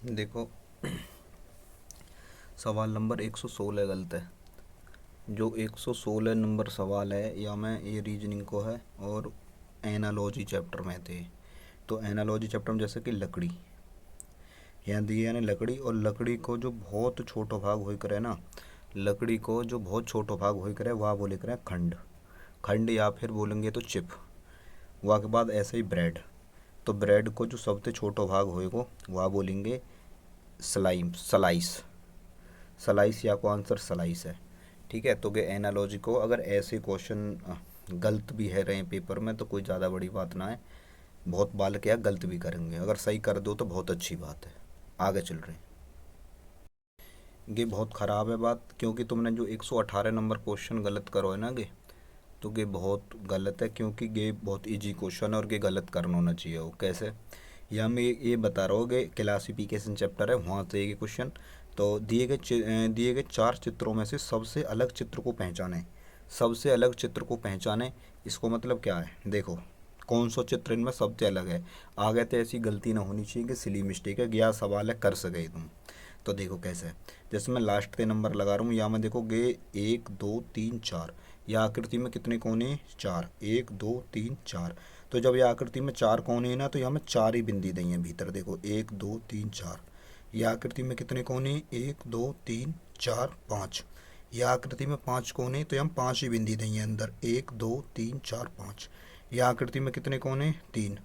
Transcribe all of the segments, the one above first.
देखो, सवाल नंबर 116 गलत है। जो 116 नंबर सवाल है या में ये रीजनिंग को है और एनालॉजी चैप्टर में थे। तो एनालॉजी चैप्टर में जैसे कि लकड़ी, यहाँ दी है ना लकड़ी, और लकड़ी को जो बहुत छोटो भाग हो करे ना, लकड़ी को जो बहुत छोटो भाग हो करे वह बोले करें खंड। खंड या फिर बोलेंगे तो चिप। वह के बाद ऐसे ही ब्रेड, तो ब्रेड को जो सबसे छोटो भाग होएगो वह बोलेंगे स्लाइस। स्लाइस या को आंसर स्लाइस है। ठीक है, तो ये एनालॉजी को अगर ऐसे क्वेश्चन गलत भी है रहे पेपर में तो कोई ज़्यादा बड़ी बात ना है। बहुत बाल क्या गलत भी करेंगे, अगर सही कर दो तो बहुत अच्छी बात है। आगे चल रहे हैं। ये बहुत ख़राब है बात, क्योंकि तुमने जो 118 नंबर क्वेश्चन गलत करो है ना ये, तो ये बहुत गलत है, क्योंकि ये बहुत इजी क्वेश्चन है और ये गलत करना होना चाहिए। वो कैसे, या मैं ये बता रहा हूँ कि क्लासिफिकेशन चैप्टर है वहाँ से ये क्वेश्चन। तो दिए गए 4 चित्रों में से सबसे अलग चित्र को पहचानें। सबसे अलग चित्र को पहचानें, इसको मतलब क्या है, देखो कौन सा चित्र इनमें सबसे अलग है। आगे तो ऐसी गलती ना होनी चाहिए कि सिली मिस्टेक है, गया सवाल है कर सके तुम। तो देखो कैसे है, जैसे मैं लास्ट के नंबर लगा रहा हूँ, या मैं देखो गे 1 2 3 4, यह आकृति में कितने कोने, 4, 1 2 3 4। तो जब यह आकृति में 4 कोने हैं ना, तो यहाँ में 4 ही बिंदी दी हैं भीतर, देखो 1 2 3 4। यह आकृति में कितने कोने, 1 2 3 4 5। यह आकृति में 5 कोने, तो हम 5 ही बिंदी दी हैं अंदर, 1 2 3 4 5। यह आकृति में कितने कोने, 3,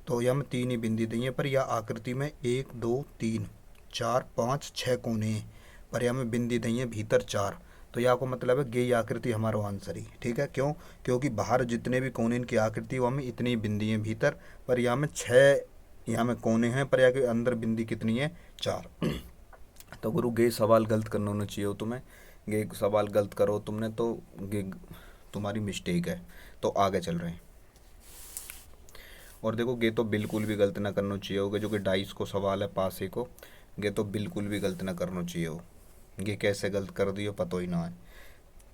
तो यह में 3 ही बिंदी दी हैं, पर यह आकृति में 1 2 3 4 5 6 कोने हैं, पर यह में बिंदी दी हैं भीतर 4। तो यह को मतलब है ये आकृति हमारा आंसर ही। ठीक है, क्यों, क्योंकि बाहर जितने भी कोने की आकृति वह में इतनी बिंदी हैं भीतर, पर यहाँ में 6 यहाँ में कोने हैं, पर यहाँ के अंदर बिंदी कितनी है, 4। तो गुरु गे सवाल गलत करना होना चाहिए हो तुम्हें। गे सवाल गलत करो तुमने तो गे तुम्हारी मिस्टेक है। तो आगे चल रहे हैं। और देखो गे तो बिल्कुल भी गलत ना करना चाहिए होगा, जो कि 22 को सवाल है पासे को, गे तो बिल्कुल भी गलत ना करना चाहिए हो। ये कैसे गलत कर दियो पता ही ना है,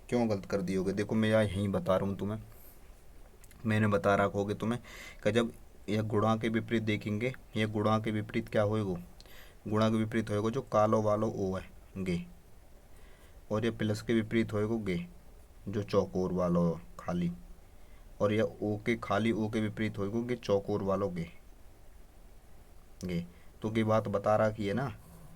क्यों गलत कर दियोगे। देखो मैं यहीं बता रहा हूँ तुम्हें, मैंने बता रखा होगा तुम्हें कि जब यह गुणा के विपरीत देखेंगे, यह गुणा के विपरीत क्या होएगा, गुणा के विपरीत होएगा जो कालो वालो ओ है गे, और ये प्लस के विपरीत होएगा गे जो चौकोर वालो खाली, और यह ओ के खाली ओ के विपरीत होएगा गे चौकोर वालो गे। तो की बात बता रहा कि है ना,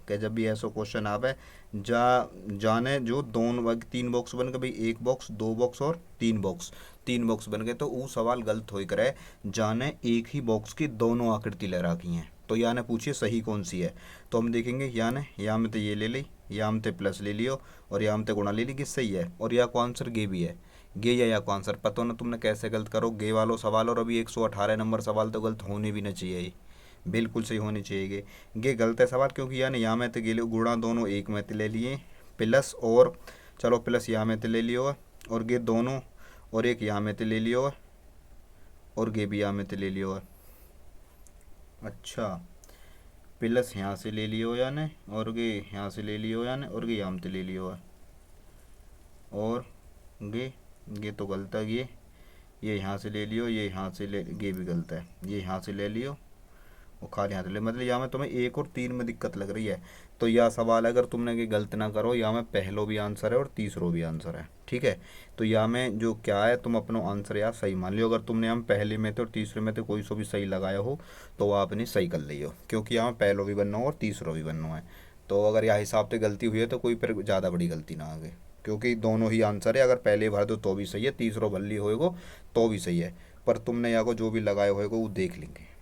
कि जब भी ऐसा क्वेश्चन आवे जाने जो दोनों 3 बॉक्स बन गए भाई, 1 बॉक्स 2 बॉक्स और 3 बॉक्स, 3 बॉक्स बन गए, तो वो सवाल गलत हो करे जाने एक ही बॉक्स की दोनों आकृति ले रखी हैं। तो या ने पूछिए सही कौन सी है, तो हम देखेंगे या ने या में तो ये ले ली, या में तो प्लस ले लियो, और या में तो गुणा ले ली कि सही है, और या को आंसर गे भी है। गे या को आंसर पता ना तुमने कैसे गलत करो गे वालों सवाल, और अभी 118 नंबर सवाल तो गलत होने भी ना चाहिए, बिल्कुल सही होनी चाहिए। ये गलत है सवाल, क्योंकि यानी यहाँ में तो गेले गुणा दोनों एक में तो ले लिए, प्लस और चलो प्लस यहाँ में तो ले लियो, और गे दोनों और एक यहाँ में तो ले लियो, और गे भी यहाँ में तो ले लियो। अच्छा, प्लस यहाँ से ले लियो यानी, और गे यहाँ से ले लियो यानी, और गे यहाँ में तो ले लियो है, और गे तो गलत है, ये यहाँ से ले लियो, ये यहाँ से ले, गे भी गलत है, ये यहाँ से ले लियो वो खाली हाथ ले, मतलब यहाँ में तुम्हें 1 और 3 में दिक्कत लग रही है। तो यह सवाल अगर तुमने कि गलत ना करो, यहाँ में पहलो भी आंसर है और तीसरो भी आंसर है। ठीक है, तो यहाँ में जो क्या है तुम अपना आंसर यार सही मान लियो। अगर तुमने यहाँ पहले में तो और तीसरे में तो कोई सो भी सही लगाया हो तो वह आपने सही कर लियो, क्योंकि यहाँ पहलो भी बनना हो और तीसरो भी बनना है। तो अगर यह हिसाब से गलती हुई है तो कोई फिर ज़्यादा बड़ी गलती ना आगे, क्योंकि दोनों ही आंसर है। अगर पहले भर दो तो भी सही है, तीसरो भर ली होएगो तो भी सही है, पर तुमने यहाँ को जो भी लगाए होएगो वो देख लेंगे।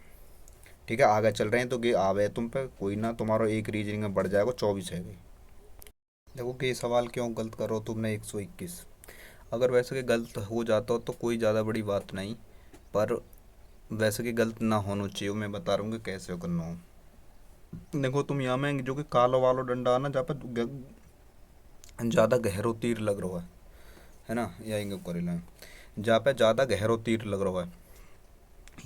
ठीक है, आगे चल रहे हैं। तो ये आवे तुम पे कोई ना, तुम्हारा एक रीजनिंग में बढ़ जाएगा, 24 है गई। देखो कि ये सवाल क्यों गलत करो तुमने 121, अगर वैसे कि गलत हो जाता हो तो कोई ज़्यादा बड़ी बात नहीं, पर वैसे कि गलत ना होना चाहिए। मैं बता रहा हूँ कि कैसे करना हो। देखो तुम यहाँ में जो कि कालो वालो डंडा है ना, जहाँ पे ज़्यादा गहरो तीर लग रहा है ना, या इंग कर जहाँ पे ज़्यादा गहरो तीर लग रहा है,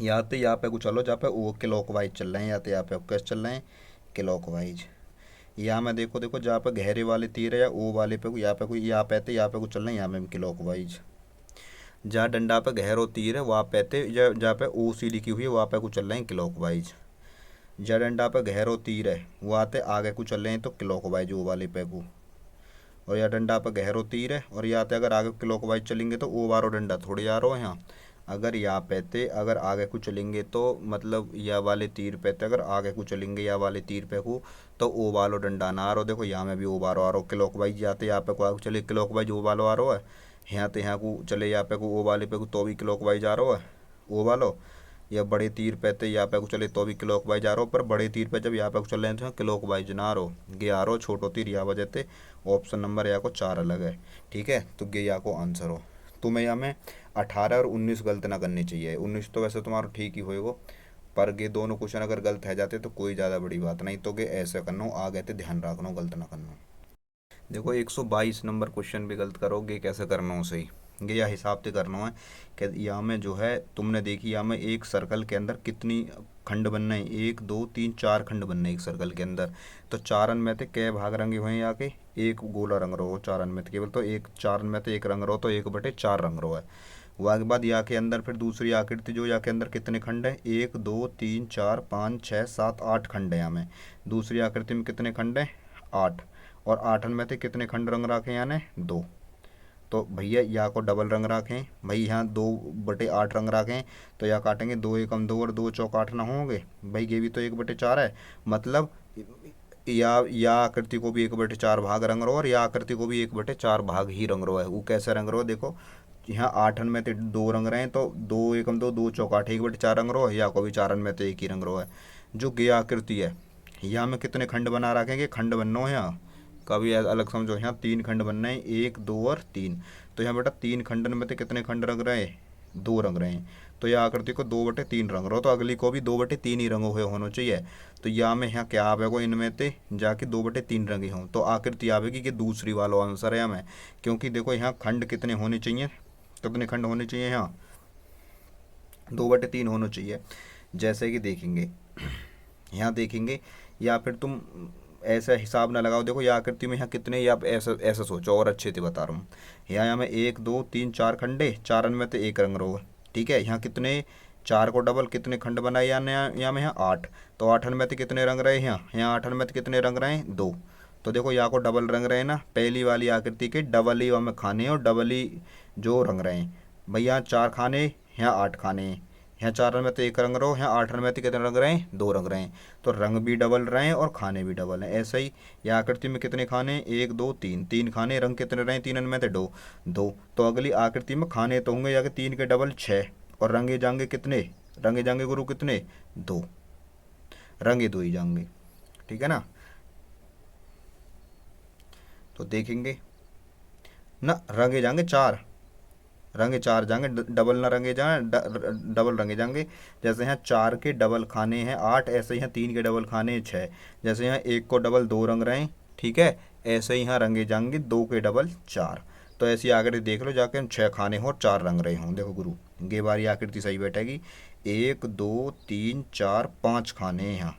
या तो यहाँ पे कुछ चलो जहाँ पे वो क्लॉक वाइज चल रहे हैं, या तो यहाँ पे कैसे चल रहे हैं क्लॉक वाइज। यहाँ में देखो देखो जहाँ पे गहरे वाले तीर है या ओ वाले पे यहाँ पे कोई यहाँ पे थे, यहाँ पे कुछ चल रहे हैं, यहाँ में क्लॉक वाइज। जहाँ डंडा पे गहरो तीर है वहाँ पे थे, जहाँ पे ओ सी लिखी हुई है वहाँ पे कुछ चल रहे हैं क्लॉक वाइज। जा डंडा पे गहरो तीर है वो आते आगे को चल रहे हैं तो क्लॉकवाइज ओ वाले पे को, और या डंडा पे गहरो तीर है और या आते अगर आगे क्लॉकवाइज चलेंगे तो ओ वारो डंडा थोड़ी आ रहा है यहाँ। अगर यहाँ पे थे अगर आगे को चलेंगे तो मतलब या वाले तीर पे थे, अगर आगे को चलेंगे या वाले तीर पे को तो ओ वालो डंडा ना आ रहा। देखो यहाँ में भी ओ बारो आ रहा, क्लॉकवाइज जाते यहाँ पे को आगे चले क्लॉकवाइज ओ वालो आ रहा है, यहाँ तो यहाँ को चले यहाँ पे को ओ वाले पे को तो भी क्लॉकवाइज आ रहा है ओ वालो, या बड़े तीर पे थे यहाँ पे को चले तो भी क्लॉकवाइज आ रहा हो, पर बड़े तीर पे जब यहाँ पे को चल रहे हैं तो क्लॉकवाइज ना आ रहा गे आ रहा छोटो तीर यहाँ वजह से। ऑप्शन नंबर यहाँ को 4 अलग है, ठीक है, तो गे यहाँ को आंसर हो। तुम्हें यहाँ में 18 और 19 गलत ना करनी चाहिए। 19 तो वैसे तुम्हारा ठीक ही होएगा, पर गे दोनों क्वेश्चन अगर गलत है जाते तो कोई ज़्यादा बड़ी बात नहीं, तो गे ऐसे करना आ गए थे ध्यान रखना गलत ना करना। देखो 122 नंबर क्वेश्चन भी गलत करोगे कैसे करना हो सही, ये या हिसाब से करना है कि यहाँ में जो है तुमने देखी यहाँ में एक सर्कल के अंदर कितनी खंड बनना है, 1 2 3 4 खंड बनने एक सर्कल के अंदर। तो चारन में थे कै भाग रंगे हुए हैं यहाँ के, एक गोला रंग रहो चारन में केवल, तो एक चारन में तो एक रंग रहो तो 1/4 रंग रहो है। वह के बाद यहाँ के अंदर फिर दूसरी आकृति जो यहाँ के अंदर कितने खंड है, 1 2 3 4 5 6 7 8 खंड है यहाँ में। दूसरी आकृति में कितने खंड है, 8, और 8 में थे कितने खंड रंग रखे यानी 2। तो भैया यहाँ को डबल रंग रखें भाई, यहाँ 2/8 रंग रखें तो यहाँ काटेंगे 2 एकम 2 और 2 चौक 8 ना होंगे भाई, ये भी तो 1/4 है, मतलब या आकृति को भी 1/4 भाग रंग रो और या आकृति को भी 1/4 भाग ही रंग रो है। वो कैसे रंग रो देखो, यहाँ 8 में तो 2 रंग रहे हैं तो 2 एकम 2 2 चौक 8 1/4 रंग रो है, या को भी 4 में तो एक ही रंग रो है। जो गे आकृति है यहाँ में कितने खंड बना रखेंगे, खंड बनना है यहाँ कभी अलग समझो, यहाँ 3 खंड बनना है 1 2 और 3। तो यहाँ बेटा 3 खंडन में तो कितने खंड रंग रहे हैं, 2 रंग रहे हैं, तो यह आकृति को 2/3 रंग रहो, तो अगली को भी 2/3 ही रंगे हुए होना चाहिए। तो यहाँ में यहाँ क्या आवेगा इनमें से जाके 2/3 रंगे हों, तो आकृति आवेगी कि दूसरी वाला आंसर है हमें, क्योंकि देखो यहाँ खंड कितने होने चाहिए, कितने खंड होने चाहिए यहाँ 2/3 होना चाहिए। जैसे कि देखेंगे यहाँ देखेंगे, या फिर तुम ऐसा हिसाब ना लगाओ, देखो यहाँ आकृति में यहाँ कितने, या ऐसा ऐसा सोचो और अच्छे से बता रहा हूँ। यहाँ में 1 2 3 4 खंडे, चारन में तो एक रंग रहो, ठीक है। यहाँ कितने, 4 को डबल कितने खंड बनाए यहाँ में, यहाँ 8, तो 8 में तो कितने रंग रहे हैं, यहाँ 8 में तो कितने रंग रहे हैं 2। तो देखो यहाँ को डबल रंग रहे हैं ना, पहली वाली आकृति के डबल ही हमें खाने और डबल ही जो रंग रहे हैं भाई, यहाँ 4 खाने यहाँ 8 खाने, यहाँ 4 रंग में तो एक रंग रहो, यहाँ 8 रंग में तो कितने रंग रहे हैं 2 रंग रहे हैं, तो रंग भी डबल रहे हैं और खाने भी डबल हैं। ऐसे ही यह आकृति में कितने खाने, 1 2 3, 3 खाने, रंग कितने रहे 3 में तो 2 2, तो अगली आकृति में खाने तो होंगे जाके 3 के डबल 6, और रंगे जाएंगे कितने, रंगे जाएंगे गुरु कितने 2, रंगे 2 ही जाएंगे, ठीक है ना। तो देखेंगे ना रंगे जाएंगे 4, रंगे 4 जाएंगे, डबल ना रंगे जाए डबल रंगे जाएंगे। जैसे यहाँ 4 के डबल खाने हैं 8, ऐसे ही यहाँ 3 के डबल खाने हैं 6, जैसे यहाँ 1 को डबल 2 रंग रहे हैं, ठीक है, ऐसे ही यहाँ रंगे जाएंगे 2 के डबल 4। तो ऐसी आकृति देख लो जाके हम 6 खाने हों और 4 रंग रहे हों, देखो गुरु ये बारी आकृति सही बैठेगी। 1 2 3 4 5 खाने हैं यहाँ,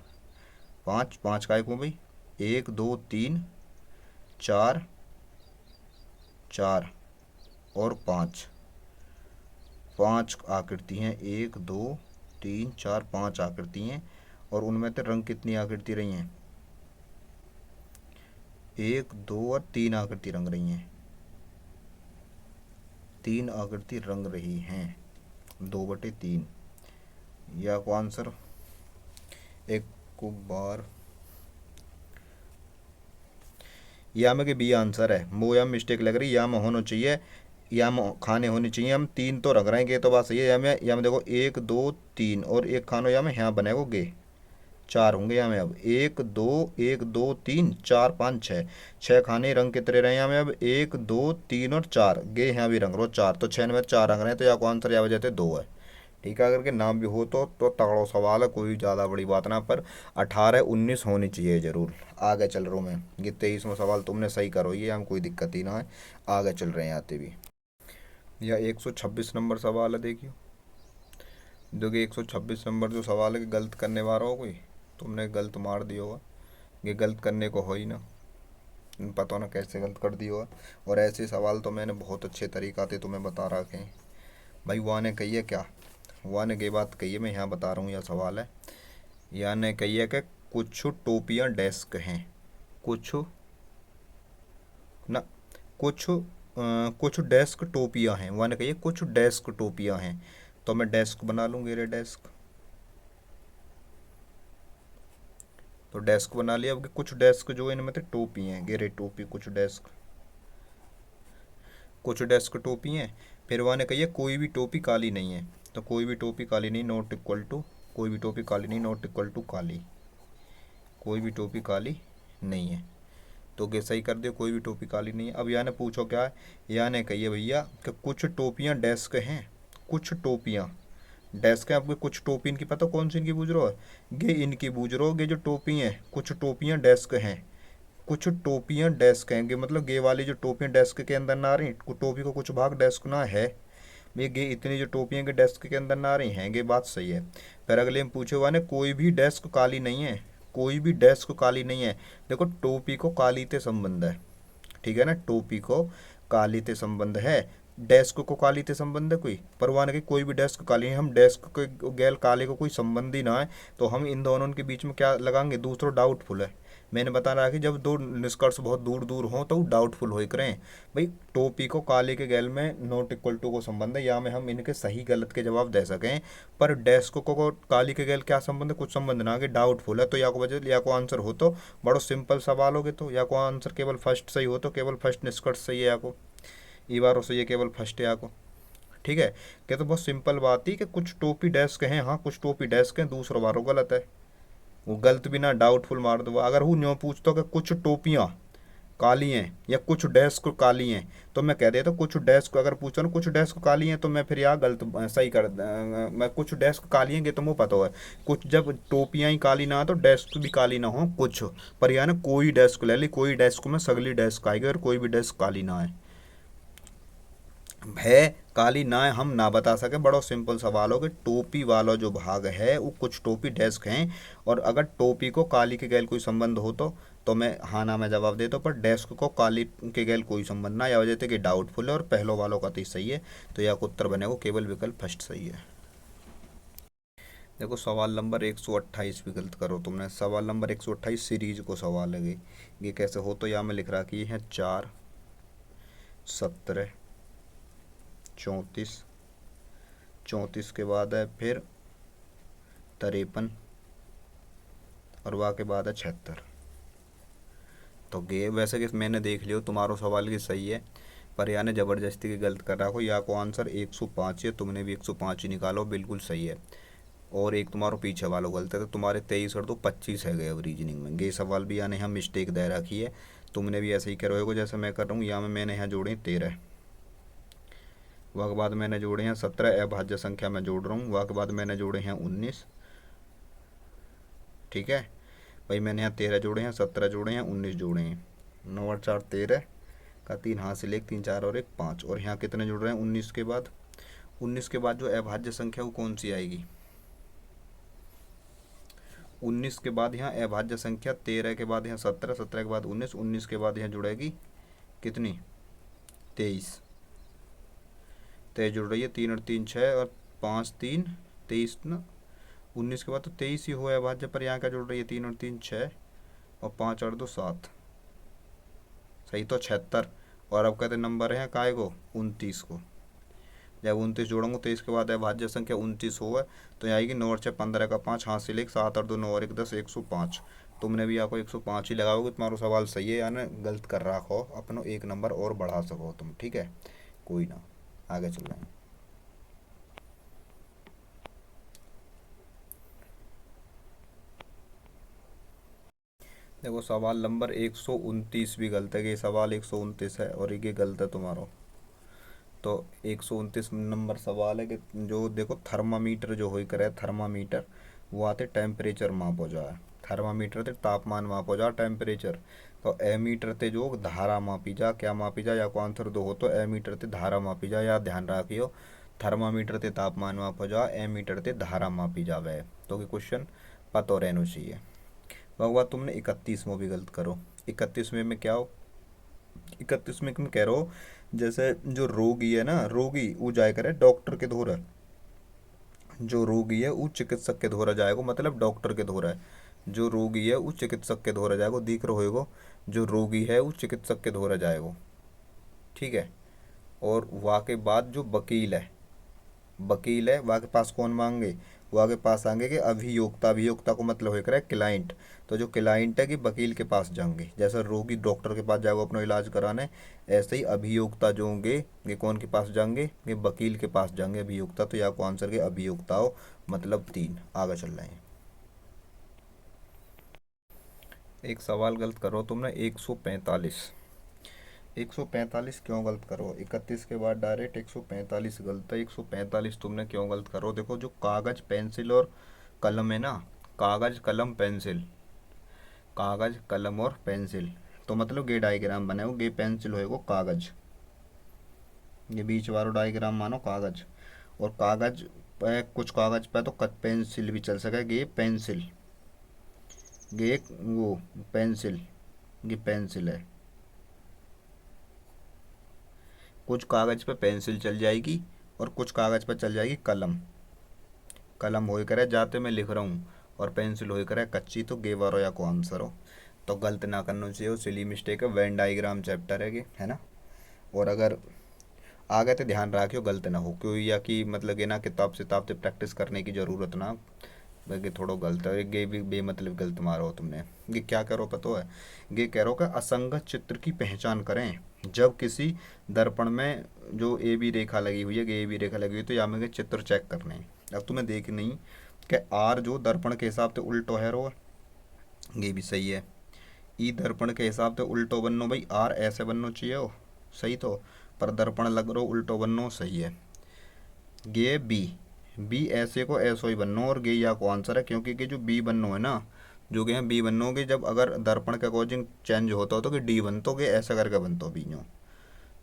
5 5 का एक भाई, 1 2 3 4 4 और 5, 5 आकृति हैं, 1 2 3 4 5 आकृति हैं, और उनमें तो रंग कितनी आकृति रही हैं, 1 2 और 3 आकृति रंग रही हैं, 3 आकृति रंग रही हैं 2/3, या को आंसर एक को बार या में के बी आंसर है, वो या मिस्टेक लग रही, या में होना चाहिए, या में खाने होनी चाहिए, हम 3 तो रख रहे हैं, ये तो बात सही है। या में देखो 1 2 3 और एक खानो या में यहाँ बनेगा गे 4 होंगे यहाँ में, अब 1 2 1 2 3 4 5 6, 6 खाने, रंग कितने रहे यहाँ में अब 1 2 3 और 4, गे यहाँ भी रंग रो 4, तो 6 में 4 रंग रहे हैं, तो यहाँ को आंसर या वजह से 2 है, ठीक है। अगर के नाम भी हो तो तगड़ो सवाल है, कोई ज़्यादा बड़ी बात ना, पर 18 19 होनी चाहिए ज़रूर। आगे चल रहा हूँ मैं, ये 23वां सवाल तुमने सही करो, ये हम कोई दिक्कत ही ना है, आगे चल रहे हैं आते भी। यह 126 नंबर सवाल है, देखियो जो कि 126 नंबर जो सवाल है कि गलत करने वाला हो कोई, तुमने गलत मार दिया होगा, ये गलत करने को हो ही ना, पता ना कैसे गलत कर दिया होगा। और ऐसे सवाल तो मैंने बहुत अच्छे तरीक़ा से तुम्हें बता रखे हैं भाई, वहाँ ने कही है क्या, वहाँ ने ये बात कही है, मैं यहाँ बता रहा हूँ, यह सवाल है यानी कहिए कि कुछ टोपियाँ डेस्क हैं, कुछ ना, कुछ डेस्क टोपियाँ हैं, वन कहिए कुछ डेस्क टोपियाँ हैं। तो मैं डेस्क बना लूँगी, रे डेस्क। तो डेस्क बना लिया। अब कुछ डेस्क जो इनमें से टोपी हैं, गे टोपी, कुछ डेस्क टोपी हैं। फिर वहाँ ने कहिए कोई भी टोपी काली नहीं है। तो कोई भी टोपी काली नहीं, नॉट इक्वल टू, कोई भी टोपी काली नहीं नॉट इक्वल टू काली, कोई भी टोपी काली नहीं है। तो गे सही कर दियो, कोई भी टोपी काली नहीं है। अब यहाँ ने पूछो क्या है, यहाँ ने कहिए भैया कि कुछ टोपियाँ डेस्क हैं, कुछ टोपियाँ डेस्क है। आपको कुछ टोपी इनकी पता कौन सी इनकी बूझ रहे हो, गे इनकी बूझ रहे हो, गे जो टोपी हैं, कुछ टोपियाँ डेस्क हैं, कुछ टोपियाँ डेस्क हैं, गे मतलब गे वाली जो टोपियाँ डेस्क के अंदर ना आ रही, टोपी को कुछ भाग डेस्क ना है, ये गे इतनी जो टोपियाँ के डेस्क के अंदर ना आ रही हैं, गे बात सही है। फिर अगले में पूछे हुआ ने कोई भी डेस्क काली नहीं है, कोई भी डेस्क काली नहीं है। देखो टोपी को काली से संबंध है, ठीक है ना, टोपी को काली से संबंध है, डेस्क को काली से संबंध है कोई, परवाने की कोई भी डेस्क काली है, हम डेस्क के गैल काले को कोई संबंध ही ना है, तो हम इन दोनों के बीच में क्या लगाएंगे, दूसरा डाउटफुल है। मैंने बता रहा कि जब दो निष्कर्ष बहुत दूर दूर हों तो डाउटफुल हो करें। भाई टोपी को काले के गैल में नॉट इक्वल टू को संबंध है, या में हम इनके सही गलत के जवाब दे सकें, पर डेस्क को काली के गैल क्या संबंध है, कुछ संबंध ना, कि डाउटफुल है। तो या को वजह या को आंसर हो तो बड़ो सिंपल सवाल हो गए, तो या को आंसर केवल फर्स्ट सही हो तो केवल फर्स्ट निष्कर्ष सही है, या को ई बार सही है केवल फर्स्ट है या को, ठीक है। क्या तो बहुत सिंपल बात ही कि कुछ टोपी डेस्क हैं, हाँ कुछ टोपी डेस्क हैं, दूसरा बारो गलत है, वो गलत भी ना डाउटफुल मार दो। अगर वो न्यो पूछता कि कुछ टोपियाँ काली हैं या कुछ डेस्क काली हैं, तो मैं कह देता कुछ डेस्क, अगर पूछो ना कुछ डेस्क काली हैं तो मैं फिर यहाँ गलत सही कर मैं कुछ डेस्क काली हैं तो मुझे पता है, कुछ जब टोपियाँ ही काली ना हो तो डेस्क भी काली ना हो कुछ, पर यहाँ ना कोई डेस्क ले ली, कोई डेस्क में सगली डेस्क आएगी और कोई भी डेस्क काली ना है, है काली ना है, हम ना बता सके। बड़ा सिंपल सवाल हो कि टोपी वाला जो भाग है वो कुछ टोपी डेस्क हैं, और अगर टोपी को काली के गैल कोई संबंध हो तो मैं हाँ ना में जवाब देता हूँ, पर डेस्क को काली के गैल कोई संबंध ना, या वजह से कि डाउटफुल है और पहलो वालों का तो सही है। तो यह उत्तर बनेगा केवल विकल्प फर्स्ट सही है। देखो सवाल नंबर 128 भी गलत करो तुमने, सवाल नंबर 128 सीरीज को सवाल है ये कैसे हो, तो यहाँ में लिख रहा कि ये है 4, 17, 34, 34 के बाद है फिर 53 और वहाँ के बाद है 76। तो गे वैसे कि मैंने देख लियो तुम्हारो सवाल की सही है, पर याने ज़बरदस्ती की गलत कर रहा हो, या को आंसर 105 है, तुमने भी 105 ही निकालो, बिल्कुल सही है। और एक तुम्हारो पीछे वालों गलत है, तो तुम्हारे 23 और 25 है गए अब रीजनिंग में, गे सवाल भी यानी हम मिस्टेक दे रखी है। तुमने भी ऐसे ही कर रहे हो जैसे मैं कर रहा हूँ, यहाँ में मैंने यहाँ जोड़े 13, वह के बाद मैंने जोड़े हैं 17, अभाज्य संख्या में जोड़ रहा हूँ, वह के बाद मैंने जोड़े हैं 19, ठीक है भाई, मैंने यहाँ 13 जोड़े हैं, 17 जोड़े हैं, 19 जोड़े हैं, 9 और 4 13 का 3 हासिल, 1 3 4 और 1 5, और यहाँ कितने जुड़ रहे हैं 19 के बाद, 19 के बाद जो अभाज्य संख्या वो कौन सी आएगी, 19 के बाद यहाँ अभाज्य संख्या, 13 के बाद यहाँ 17, 17 के बाद 19, 19 के बाद यहाँ जुड़ेगी कितनी 23, 23 जुड़ रही है, 3 और 3 6 और 5 3 23 ना, 19 के बाद तो 23 ही हुआ अभाज्य, पर यहाँ क्या जुड़ रही है 3 और 3 6 और 5 और 2 7, सही तो 76। और अब कहते नंबर है काय को 29 को, जब 29 जोड़ोगे तो इसके बाद अभाज्य संख्या 29 होगा, तो यहाँ आएगी 9 और 6 15 का 5 हासिल 1 7 और 2 9 और 1 10 105। तुमने भी आपको 105 ही लगाओगे, तुम्हारा सवाल सही है, यानी गलत कर रखो अपनो 1 नंबर और बढ़ा सको तुम, ठीक है कोई ना, आगे चल रहे हैं। देखो सवाल नंबर 129 भी गलत है, ये सवाल 129 है और ये गलत है तुम्हारा। तो 129 नंबर सवाल है कि जो देखो थर्मामीटर जो हो करे, थर्मामीटर वो आते टेम्परेचर माप हो जाए, थर्मामीटर ते तापमान माप हो जाए टेम्परेचर, तो एमीटर ते जो धारा मापी जा, क्या मापी जा, या को आंसर दो हो तो एमीटर ते धारा मापी जा, या ध्यान रखियो थर्मामीटर ते तापमान माप हो जा, एमीटर ते धारा मापी जावे, तो क्वेश्चन पता रहना चाहिए। भगवा तुमने 31 में भी गलत करो, 31 में क्या हो, 31 में तुम कह रहे हो जैसे जो रोगी है ना, रोगी वो जाए करे डॉक्टर के धोर, जो रोगी है वो चिकित्सक के द्वारा जाएगा, मतलब डॉक्टर के द्वारा है। जो रोगी है वो चिकित्सक के द्वारा जाएगा, दिख रहा होगा। जो रोगी है वो चिकित्सक के द्वारा जाएगा, ठीक है। और वहाँ के बाद जो वकील है, वकील है वहाँ के पास कौन मांगे, वहाँ के पास आएंगे कि अभियोक्ता, अभियोक्ता को मतलब हो है क्लाइंट। तो जो क्लाइंट है कि वकील के पास जाएंगे, जैसा रोगी डॉक्टर के पास जाएगा अपना इलाज कराने, ऐसे ही अभियोक्ता जो होंगे ये कौन के पास जाएंगे, ये वकील के पास जाएंगे अभियोक्ता। तो यहाँ को आंसर के अभियोक्ता हो, मतलब 3। आगे चल रहे हैं। एक सवाल गलत करो तुमने, 145। 145 क्यों गलत करो, 31 के बाद डायरेक्ट 145 गलत है। 145 तुमने क्यों गलत करो, देखो जो कागज पेंसिल और कलम है ना, कागज कलम पेंसिल, कागज कलम और पेंसिल, तो मतलब गे डायग्राम बने हो, गे पेंसिल होएगो कागज, ये बीच वाला डायग्राम मानो कागज। और कागज पे, कुछ कागज पे तो कट पेंसिल भी चल सके, गे पेंसिल, गे वो पेंसिल, ये पेंसिल है। कुछ कागज पे पेंसिल चल जाएगी और कुछ कागज पे चल जाएगी कलम। कलम हो करे जाते मैं लिख रहा हूँ और पेंसिल हो करे कच्ची, तो गे बारो या को आंसर हो। तो गलत ना करना चाहिए, वो सिली मिस्टेक है, वेन डायग्राम चैप्टर है ना। और अगर आ गए तो ध्यान रखियो गलत ना हो, क्यों या कि मतलब ये ना किताब सिताब से प्रैक्टिस करने की ज़रूरत ना, बल्कि थोड़ा गलत है ये भी बेमतलब गलत मारो हो तुमने। ये क्या करो पता है, ये कह रहा कि असंगत चित्र की पहचान करें जब किसी दर्पण में जो ए बी रेखा लगी हुई है, ए बी रेखा लगी हुई है, तो यहाँ में चित्र चेक करने हैं। अब तुम्हें देख नहीं कि आर जो दर्पण के हिसाब से उल्टो है रो, ये भी सही है। ई दर्पण के हिसाब से उल्टो बननो भाई, आर ऐसे बनना चाहिए हो, सही तो, पर दर्पण लग रो उल्टो बननो, सही है। गे बी, बी ऐसे को ऐसो ही बननो, और गे या को आंसर है, क्योंकि कि जो बी बननो है ना, जो कि बी बनोगे जब अगर दर्पण का अकॉर्डिंग चेंज होता हो तो कि डी बनतो, कि ऐसा करके बनतो बी नो,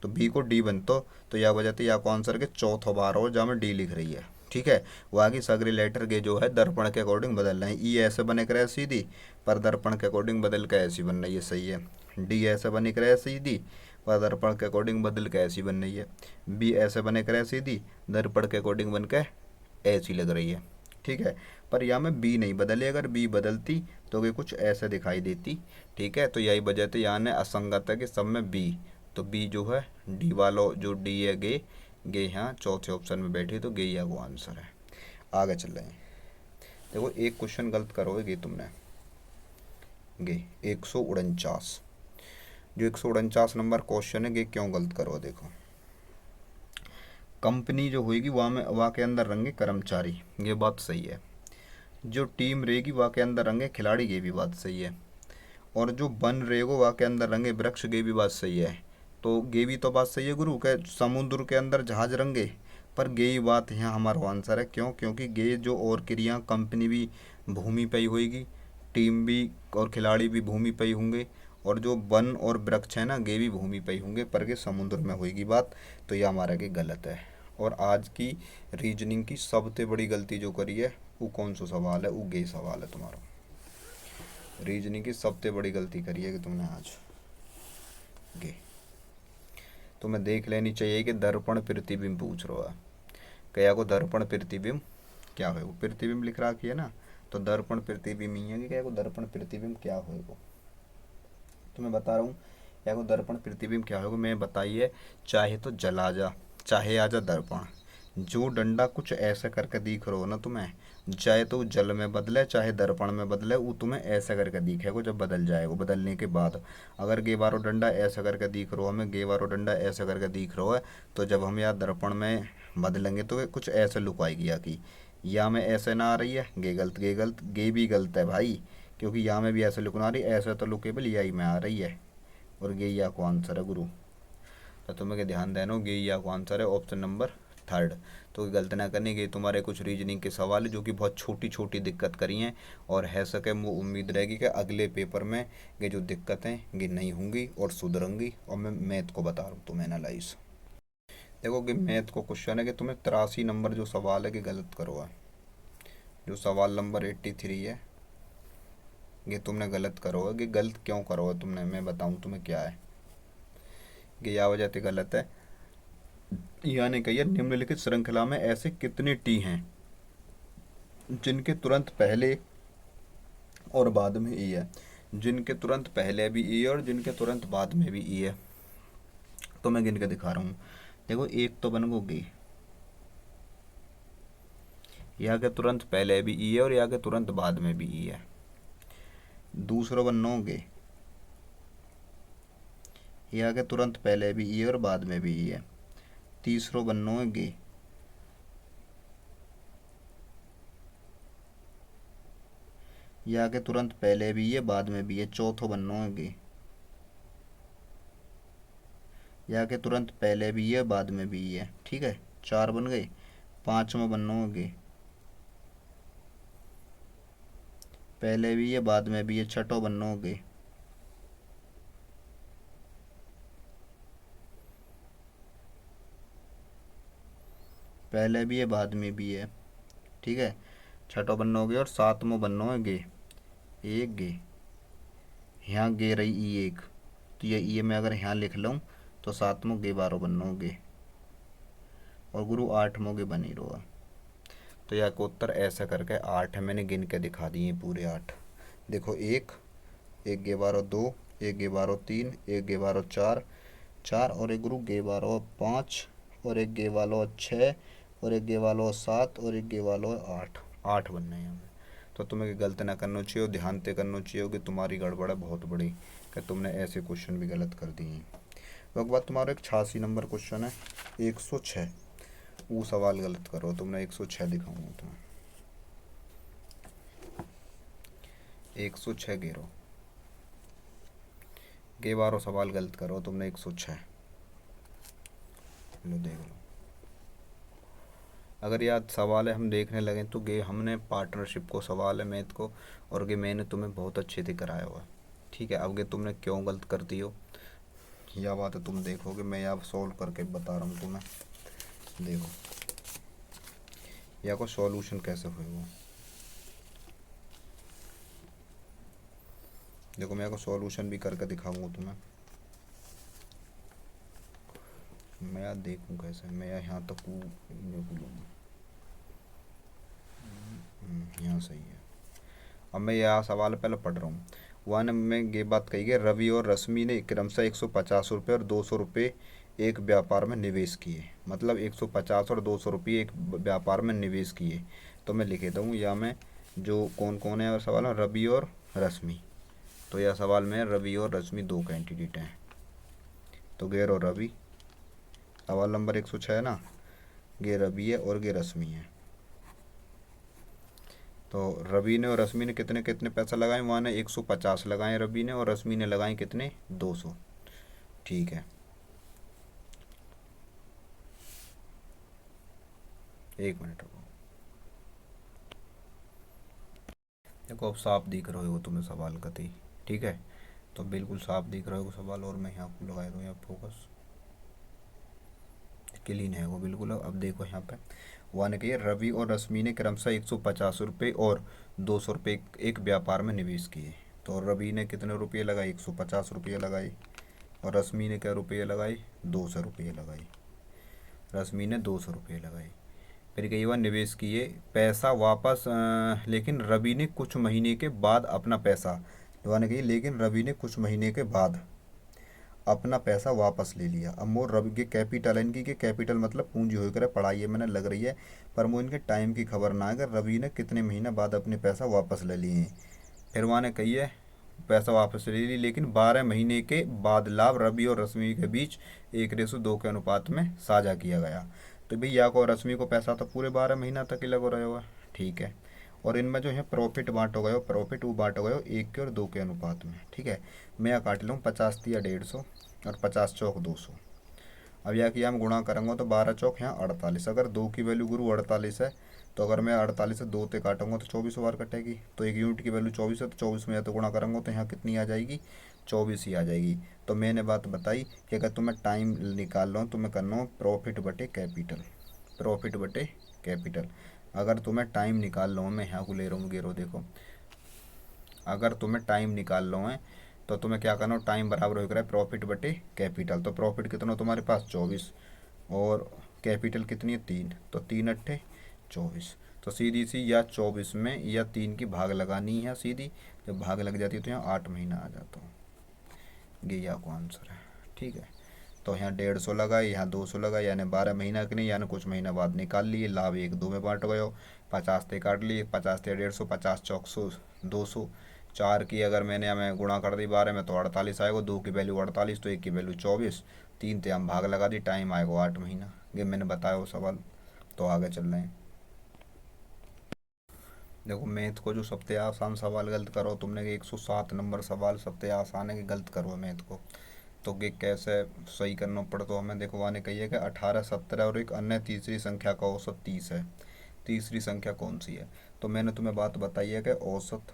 तो बी को डी बनतो। तो या वजह या को आंसर के चौथा बार हो जहाँ में डी लिख रही है, ठीक है। वहाँ की सगरी लेटर के जो है दर्पण के अकॉर्डिंग बदल रहे हैं, ई ऐसे बने करे सीधी, पर दर्पण के अकॉर्डिंग बदल के ऐसी बन रही है, सही है। डी ऐसे बने करे सीधी, पर दर्पण के अकॉर्डिंग बदल के ऐसी बन रही है। बी ऐसे बने करे सीधी, दर्पण के अकॉर्डिंग बन के ऐसी लग रही है, ठीक है। पर यहाँ में बी नहीं बदली, अगर बी बदलती तो ये कुछ ऐसे दिखाई देती, ठीक है। तो यही वजह से यहाँ ने असंगत है कि सब में बी, तो बी जो है डी वालो जो डी है गे, गे यहाँ चौथे ऑप्शन में बैठी, तो गे या वो आंसर है। आगे चल रहे हैं। देखो एक क्वेश्चन गलत करोगे तुमने, गे 149, जो 149 नंबर क्वेश्चन है गे क्यों गलत करो, देखो कंपनी जो होगी वहाँ में, वहाँ के अंदर रहेंगे कर्मचारी, ये बात सही है। जो टीम रहेगी वहाँ के अंदर रहेंगे खिलाड़ी, ये भी बात सही है। और जो वन रहेगा वहाँ के अंदर रहेंगे वृक्ष, ये भी बात सही है। तो ये भी तो बात सही है गुरु के समुद्र के अंदर जहाज रहेंगे, पर ये बात यहाँ हमारा आंसर है, क्यों, क्योंकि ये जो और क्रिया कंपनी भी भूमि पे ही होगी, टीम भी और खिलाड़ी भी भूमि पे ही होंगे, और जो वन और वृक्ष है ना ये भी भूमि पे ही होंगे, पर के समुद्र में होगी बात। तो यह हमारा के गलत है। और आज की रीजनिंग की सबसे बड़ी गलती जो करी है वो कौन सा सवाल है, वो गे सवाल है तुम्हारा। रीजनिंग की सबसे बड़ी गलती करी है कि तुमने आज गे। तुम्हें देख लेनी चाहिए कि दर्पण प्रतिबिंब पूछ रहा है, क्या को दर्पण प्रतिबिंब क्या है, वो प्रतिबिंब लिख रखी है ना, तो दर्पण प्रतिबिंब ही है कि क्या को दर्पण प्रतिबिंब क्या है वो। तो मैं बता रहा हूँ या को दर्पण प्रतिबिंब क्या होगा, मैं बताइए। चाहे तो जला जा, चाहे आजा दर्पण, जो डंडा कुछ ऐसा करके दिख रहा हो ना तुम्हें, चाहे तो जल में बदले चाहे दर्पण में बदले, वो तुम्हें ऐसा करके दिखेगा जब बदल जाएगा। बदलने के बाद अगर गे बारो डंडा ऐसा करके दिख रहा हो हमें, गे बारो डंडा ऐसा करके दिख रहा है, तो जब हम यार दर्पण में बदलेंगे तो ये कुछ ऐसे लुक आएगी या कि या में ऐसे ना आ रही है, गे गलत, गे गलत, गे भी गलत है भाई, क्योंकि यहाँ में भी ऐसे लुक ना आ रही, ऐसे तो लुकेबल यही में आ रही है, और गे या को आंसर है गुरु। तो तुम्हें ध्यान देना, गे या को आंसर है ऑप्शन नंबर 3। तो गलत ना करने के तुम्हारे कुछ रीजनिंग के सवाल जो कि बहुत छोटी छोटी दिक्कत करी हैं, और है सके वो उम्मीद रहेगी कि अगले पेपर में ये जो दिक्कतें ये नहीं होंगी और सुधरेंगी। और मैं मैथ को बता रहा हूँ तुम्हें एनालाइज। देखो कि मैथ को क्वेश्चन है कि तुम्हें 83 नंबर जो सवाल है कि गलत करो है, जो सवाल नंबर 83 है ये तुमने गलत करो है। कि गलत क्यों करो है तुमने, मैं बताऊँ तुम्हें क्या है कि यह वजह से गलत है। यानी कहिए निम्नलिखित श्रृंखला में ऐसे कितने टी हैं, जिनके तुरंत पहले और बाद में ई है, जिनके तुरंत पहले भी ई है और जिनके तुरंत बाद में भी ई है। तो मैं गिन के दिखा रहा हूँ। देखो एक तो बन गो गे, या के तुरंत पहले भी ई है और या के तुरंत बाद में भी ई है। दूसरो बननो गे, या के तुरंत पहले भी ई है और बाद में भी ई है। तीसरो बननो है गे, या के तुरंत पहले भी है बाद में भी है। चौथो बननो है गे, या के तुरंत पहले भी है बाद में भी है। ठीक है, चार बन गए। पांचवा बननो है गे, पहले भी है बाद में भी है। छठो बननो है गे, पहले भी है बाद में भी है। ठीक है, छठो बननो हो गया। और सातवों बननो है गे, एक गे, यहाँ गे रही ई एक, तो ये मैं अगर यहाँ लिख लूँ तो सातवों गे बारो बननो गे, और गुरु आठवों गे बनी रहो। तो यह को उत्तर ऐसा करके आठ है, मैंने गिन के दिखा दिए पूरे आठ। देखो एक, एक गे बारो दो, एक गे बारो तीन, एक गे बारो चार, चार और एक गुरु गे बारो पाँच, और एक गे वालो छः, और एक गे वालो सात, और एक गे वालो आठ। आठ बनना है यहाँ पे। तो तुम्हें गलत ना करना चाहिए, ध्यान से करना चाहिए कि तुम्हारी गड़बड़ है बहुत बड़ी, कि तुमने ऐसे क्वेश्चन भी गलत कर दिए हैं। उसके बाद तुम्हारा एक 86 नंबर क्वेश्चन है 106, वो सवाल गलत करो तुमने। 106 दिखाऊंगा तुम्हें, 106 गेरो गे बारो सवाल गलत करो तुमने। 106 लो देख लो। अगर याद सवाल है हम देखने लगे तो गे हमने पार्टनरशिप को सवाल है मैथ को, और गे मैंने तुम्हें बहुत अच्छे से कराया हुआ है। ठीक है, अब गे तुमने क्यों गलत करती हो यह बात है तुम देखोगे, मैं यहाँ सॉल्व करके बता रहा हूँ तुम्हें। देखो या को सॉल्यूशन कैसे होगा। देखो मैं को सॉल्यूशन भी करके दिखाऊंगा तुम्हें। मैं यार देखूँ कैसे, मैं यहाँ तक यहाँ सही है। अब मैं यह सवाल पहले पढ़ रहा हूँ। वन में ये बात कही गई, रवि और रश्मि ने क्रमशः 150 रुपये और 200 रुपये एक व्यापार में निवेश किए। मतलब 150 और 200 रुपये एक व्यापार में निवेश किए। तो मैं लिख देता हूँ या मैं जो कौन कौन है सवाल है, रवि और रश्मि। तो यह सवाल में रवि और रश्मि दो कैंडिडेट हैं, तो गैर और रवि। सवाल नंबर 106 है ना, गे रवि है और गे रश्मि है। तो रवि ने और रश्मि ने कितने कितने पैसा लगाए, वहाँ ने 150 लगाए रवि ने, और रश्मि ने लगाए कितने 200। ठीक है, एक मिनट रुको। देखो अब साफ दिख रहे हो तुम्हें सवाल कति। ठीक है, तो बिल्कुल साफ दिख रहे हो सवाल, और मैं यहाँ को लगा दूँ यहाँ फोकस क्लीन है वो बिल्कुल। अब देखो यहाँ पे वन के रवि और रश्मि ने क्रमशः 150 रुपये और 200 रुपये एक व्यापार में निवेश किए। तो रवि ने कितने रुपये लगाए, 150 रुपये लगाए, और रश्मि ने क्या रुपये लगाए, 200 रुपये लगाए। रश्मि ने 200 रुपये लगाए। फिर कई बार निवेश किए, पैसा वापस लेकिन रवि ने कुछ महीने के बाद अपना पैसा, वन कही लेकिन रवि ने कुछ महीने के बाद अपना पैसा वापस ले लिया। अब मोर रवि के कैपिटल इनकी के कैपिटल मतलब पूंजी होकर पढ़ाई है मैंने लग रही है, पर वो इनके टाइम की खबर ना है कि रवि ने कितने महीने बाद अपने पैसा वापस ले लिए हैं। फिर वहाँ ने कही है पैसा वापस ले ली, लेकिन 12 महीने के बाद लाभ रवि और रश्मि के बीच 1:2 के अनुपात में साझा किया गया। तो भैया को रश्मि को पैसा तो पूरे 12 महीना तक ही लगा रहा होगा। ठीक है, और इनमें जो है प्रॉफिट बांटो गयो, प्रॉफिट वो बांटो गयो 1 के और 2 के अनुपात में। ठीक है, मैं यहाँ काट लूँ 50 तिया 150 और 50 चौक 200। अब यहाँ की हम गुणा करेंगे तो 12 चौक यहाँ 48। अगर 2 की वैल्यू गुरु 48 है, तो अगर मैं 48 से 2 से काटूंगा तो 24 बार कटेगी। तो एक यूनिट की वैल्यू 24 है, तो 24 में या तो गुणा करेंगे तो यहाँ कितनी आ जाएगी, 24 ही आ जाएगी। तो मैंने बात बताई कि अगर तुम्हें टाइम निकाल लो तो मैं करना प्रॉफिट बटे कैपिटल, प्रॉफिट बटे कैपिटल। अगर तुम्हें टाइम निकाल लो, मैं यहाँ को ले रहा हूँ गेरो। देखो अगर तुम्हें टाइम निकाल लो है तो तुम्हें क्या करना, टाइम बराबर हो रहा है प्रॉफिट बटे कैपिटल। तो प्रॉफिट कितना तुम्हारे पास 24, और कैपिटल कितनी है 3, तो 3 अट्ठे 24। तो सीधी सी या 24 में या 3 की भाग लगानी है सीधी। जब भाग लग जाती है तो यहाँ 8 महीना आ जाता हूँ। ये आपको आंसर है। ठीक है, तो यहाँ 150 लगाए, यहाँ 200 लगाए, यानी 12 महीना के नहीं, यानी कुछ महीना बाद निकाल लिए। लाभ 1 2 में बांट गए हो। 50 से काट लिए, 50 से 150, 50 चौक 100, 200। 4 की अगर मैंने हमें गुणा कर दी 12 में तो 48 आएगा। 2 की वैल्यू 48, तो 1 की वैल्यू 24। 3 से हम भाग लगा दी, टाइम आएगा 8 महीना। ये मैंने बताया वो सवाल। तो आगे चल रहे हैं। देखो मैथ को जो सबसे आसान सवाल गलत करो तुमने, 107 नंबर सवाल सबसे आसान है कि गलत करो मैथ को। तो ये कैसे सही करना पड़े तो हमें देखो, वाने कहिए कि 18, 17 और एक अन्य तीसरी संख्या का औसत 30 है। तीसरी संख्या कौन सी है? तो मैंने तुम्हें बात बताई है कि औसत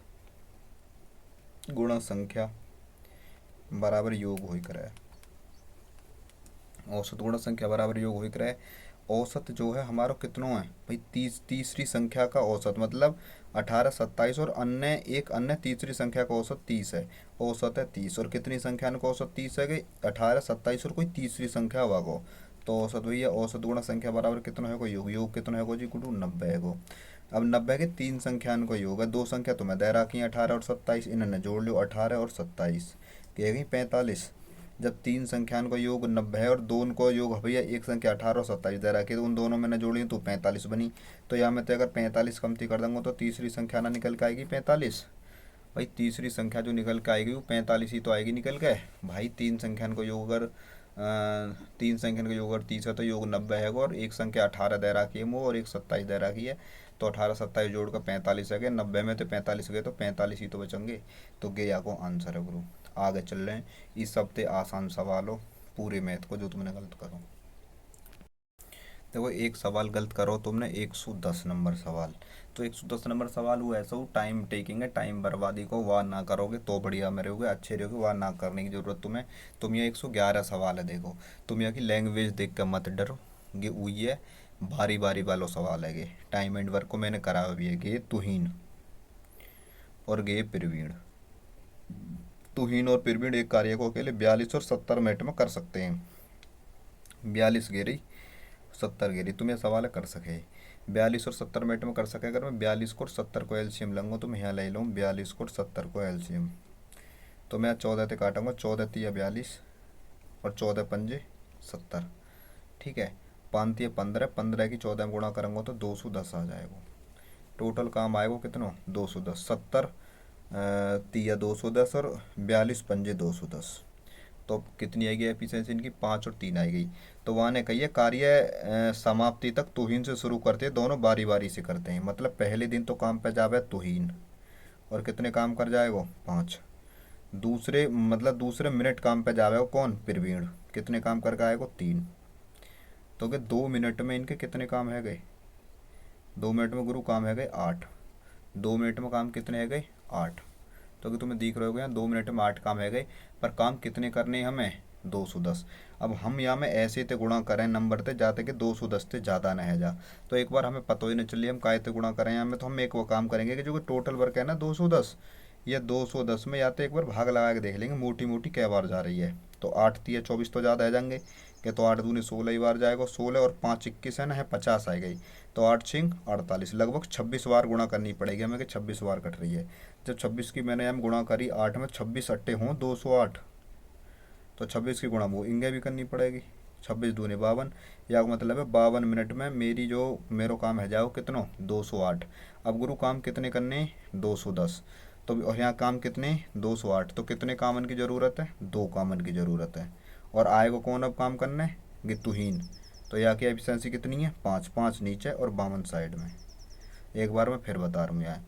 गुणा संख्या बराबर योग हुई करे। औसत गुणा संख्या बराबर योग हुई करे। औसत जो है हमारा कितनों है भाई? तीसरी संख्या का औसत, मतलब 18, 27 और अन्य तीसरी संख्या का औसत 30 है। औसत है 30, और कितनी संख्या का औसत 30 है गई? 18, 27 और कोई तीसरी संख्या हुआ को। तो औसत भैया औसत गुणा संख्या बराबर कितना है को योग। योग कितना है को जी गुरु? 90 है को। अब 90 के 3 संख्यान को योग है। 2 संख्या तुम्हें दे रखी 18 और 27, इन्होंने जोड़ लो 18 और 27, कह गई 45। जब 3 संख्यान को योग 90 है और दोनों को योग भैया एक संख्या 18 और 27 दे रखी, तो उन दोनों मैंने जोड़ी तो 45 बनी। तो यहाँ में तो अगर 45 कमती कर दूंगा तो तीसरी संख्या ना निकल के आएगी 45। भाई तीसरी संख्या जो निकल के आएगी वो 45 ही तो आएगी निकल के। भाई 3 संख्यान को योग अगर 3 संख्यान का योग अगर 30 है तो योग 90 है, और एक संख्या 18 दे रखी है वो, और एक 27 दे रखी है। तो 18 27 जोड़ कर 45 है गए। 90 में तो 45 गए, तो 45 ही तो बचेंगे। तो ये आपको आंसर है गुरु। आगे चल रहे हैं। इस सबसे आसान सवाल हो पूरे मैथ को जो तुमने गलत करो। देखो एक सवाल गलत करो तुमने, 110 नंबर सवाल। तो 110 नंबर सवाल वो ऐसा हो टाइम टेकिंग है, टाइम बर्बादी को वाह ना करोगे तो बढ़िया में रहोगे, अच्छे रहोगे। वाह ना करने की जरूरत तुम्हें। तुम ये 111 सवाल है। देखो तुम यहाँ की लैंग्वेज देख कर मत डरो, ये वही है बारी बारी वालों सवाल है। ये टाइम एंड वर्क को मैंने कराया भी है कि तुहीन और गे प्रवीण। तुहीन और प्रवीण एक कार्य को अकेले 42 और 70 मिनट में कर सकते हैं। 42 गिरी 70 गिरी, तुम्हें सवाल कर सके 42 और 70 मिनट में कर सके। अगर मैं 42 को 70 को एलसीएम लूँगा तो मैं यहाँ ले लूँ 42 को 70 को एलसीएम, तो मैं 14 से काटूंगा। 14 तिया 42 और 14 पंजे 70। ठीक है, 5 तिया 15, 15 की 14 में गुणा करूँगा तो 210 आ जाएगा। टोटल काम आएगा कितना? 210। 70 तिया 210 और 42 पंजे 210। तो कितनी आएगी एफिशिएंसी इनकी? 5 और 3 आएगी। तो वहाँ ने कही है कार्य समाप्ति तक तुहीन से शुरू करते हैं, दोनों बारी बारी से करते हैं। मतलब पहले दिन तो काम पे जावे तुहीन, और कितने काम कर जाएगा? 5। दूसरे मिनट काम पे जावे कौन? प्रवीण। कितने काम करके आएगा? 3। तो क्या 2 मिनट में इनके कितने काम है गए? 2 मिनट में गुरु काम है गए 8। 2 मिनट में काम कितने है गए? 8। तो कि तुम्हें दिख रहे हो यहाँ 2 मिनट में 8 काम है गए, पर काम कितने करने हैं हमें? 210। अब हम यहाँ में ऐसे ते गुणा करें नंबर ते जाते कि 210 से ज़्यादा ना है जा। तो एक बार हमें पता ही नहीं चलिए हम काय ते गुणा करें यहाँ में, तो हम एक वो काम करेंगे कि जो कि टोटल वर्क है ना 210, ये 210 में या तो एक बार भाग लगा के देख लेंगे मोटी मोटी क्या बार जा रही है। तो 8 तिया 24 तो ज़्यादा आ जाएंगे कि, तो 8 दूनी 16 ही बार जाएगा। 16 और 5 21 है ना, है 50 आ गई। तो 8 छिंग 48, लगभग 26 बार गुणा करनी पड़ेगी हमें कि 26 बार कट रही है। जब 26 की मैंने हम गुणा करी 8 में, 26 अट्टे हों 208, तो 26 की गुणा वो इंगे भी करनी पड़ेगी। 26 दूनी 52, या मतलब है 52 मिनट में मेरी जो मेरो काम है जाओ कितनों? 208। अब गुरु काम कितने करने? 210। तो और यहाँ काम कितने? 208। तो कितने कामन की ज़रूरत है? 2 कामन की ज़रूरत है। और आएगा कौन अब काम करने? गितुहीन। तो यहाँ की एफिशिएंसी कितनी है? 5। 5 नीचे और 52 साइड में। एक बार मैं फिर बता रहा हूँ यहाँ।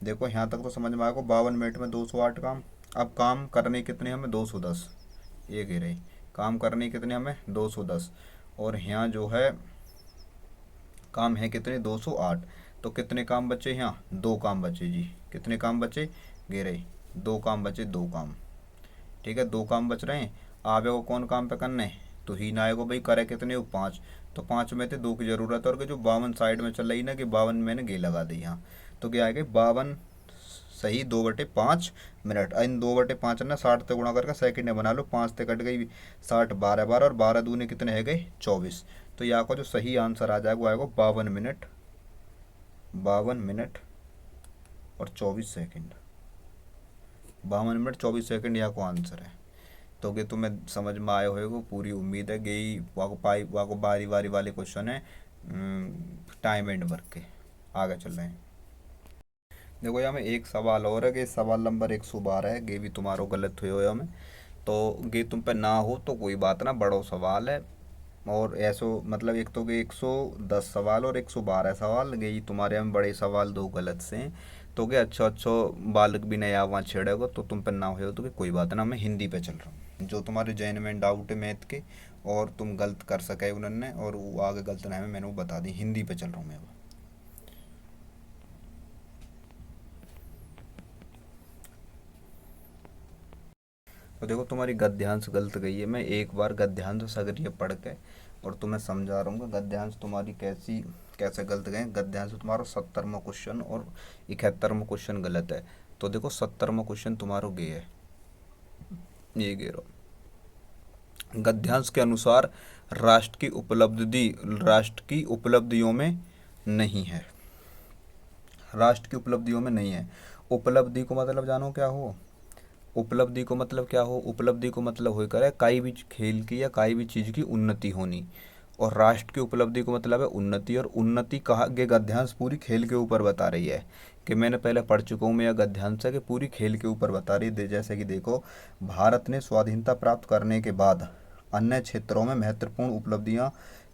देखो यहाँ तक तो समझ में आएगा 52 मिनट में 208 काम। अब काम करने कितने हमें? 210। एक ही रही काम करने कितने हमें? 210। और यहाँ जो है काम है कितने? 208। तो कितने काम बचे यहाँ? 2 काम बचे जी। कितने काम बचे? गिरे 2 काम बचे, 2 काम। ठीक है, 2 काम बच रहे हैं। आवे को कौन काम पे करने? तो ही ना आएगा भाई, करे कितने हो? 5। तो 5 में थे 2 की ज़रूरत है, और जो 52 साइड में चल रही ना कि 52 मैंने गे लगा दी यहाँ। तो क्या आएगा? 52 सही 2/5 मिनट। इन 2/5 ना 60 से गुणा करके सेकंड बना लो। 5 से कट गई 60, 12 12 और 12 दूने कितने है गए? 24। तो यहाँ का जो सही आंसर आ जाएगा वो आएगा 52 मिनट 52 मिनट और 24 सेकंड। 52 मिनट 24 सेकंड यहाँ को आंसर है। तो कि तुम्हें समझ में आए होएगो, पूरी उम्मीद है कि वाको बारी बारी वाले क्वेश्चन है टाइम एंड वर्क के। आगे चल रहे हैं। देखो यहाँ में एक सवाल और है कि सवाल नंबर 112 है, ये भी तुम्हारो गलत हुए हो में। तो ये तुम पे ना हो तो कोई बात ना, बड़ो सवाल है। और ऐसो मतलब एक तो कि 110 सवाल और 112 सवाल, यही तुम्हारे यहाँ में बड़े सवाल दो गलत से हैं। तो कि अच्छो अच्छो बालक भी नया वहाँ छेड़ेगा तो तुम पे ना हो तो कि कोई बात ना, मैं हिंदी पे चल रहा हूँ। जो तुम्हारे जैन में डाउट है मैथ के और तुम गलत कर सके उन्होंने और वो आगे गलत ना है, मैंने वो बता दी, हिंदी पे चल रहा हूँ मैं अब। तो देखो तुम्हारी गद्यांश गलत गई है, मैं एक बार गद्यांश सगरिय पढ़ के और तुम्हें समझा रहा हूँ कि गद्यांश तुम्हारी कैसे गलत गए। गद्यांश तुम्हारा 70वां क्वेश्चन और 71वां क्वेश्चन गलत है। तो देखो 70वां क्वेश्चन तुम्हारा गे है, ये गे रहो। गद्यांश के अनुसार राष्ट्र की उपलब्धियों में नहीं है। राष्ट्र की उपलब्धियों में नहीं है। उपलब्धि को मतलब जानो क्या हो? उपलब्धि को मतलब क्या हो? उपलब्धि को मतलब हो करे काई भी खेल की या काई भी चीज़ की उन्नति होनी। और राष्ट्र की उपलब्धि को मतलब है उन्नति, और उन्नति कहा ये गद्यांश पूरी खेल के ऊपर बता रही है। कि मैंने पहले पढ़ चुका हूँ मैं यह गद्यांश है कि पूरी खेल के ऊपर बता रही है। जैसे कि देखो, भारत ने स्वाधीनता प्राप्त करने के बाद अन्य क्षेत्रों में महत्वपूर्ण उपलब्धियां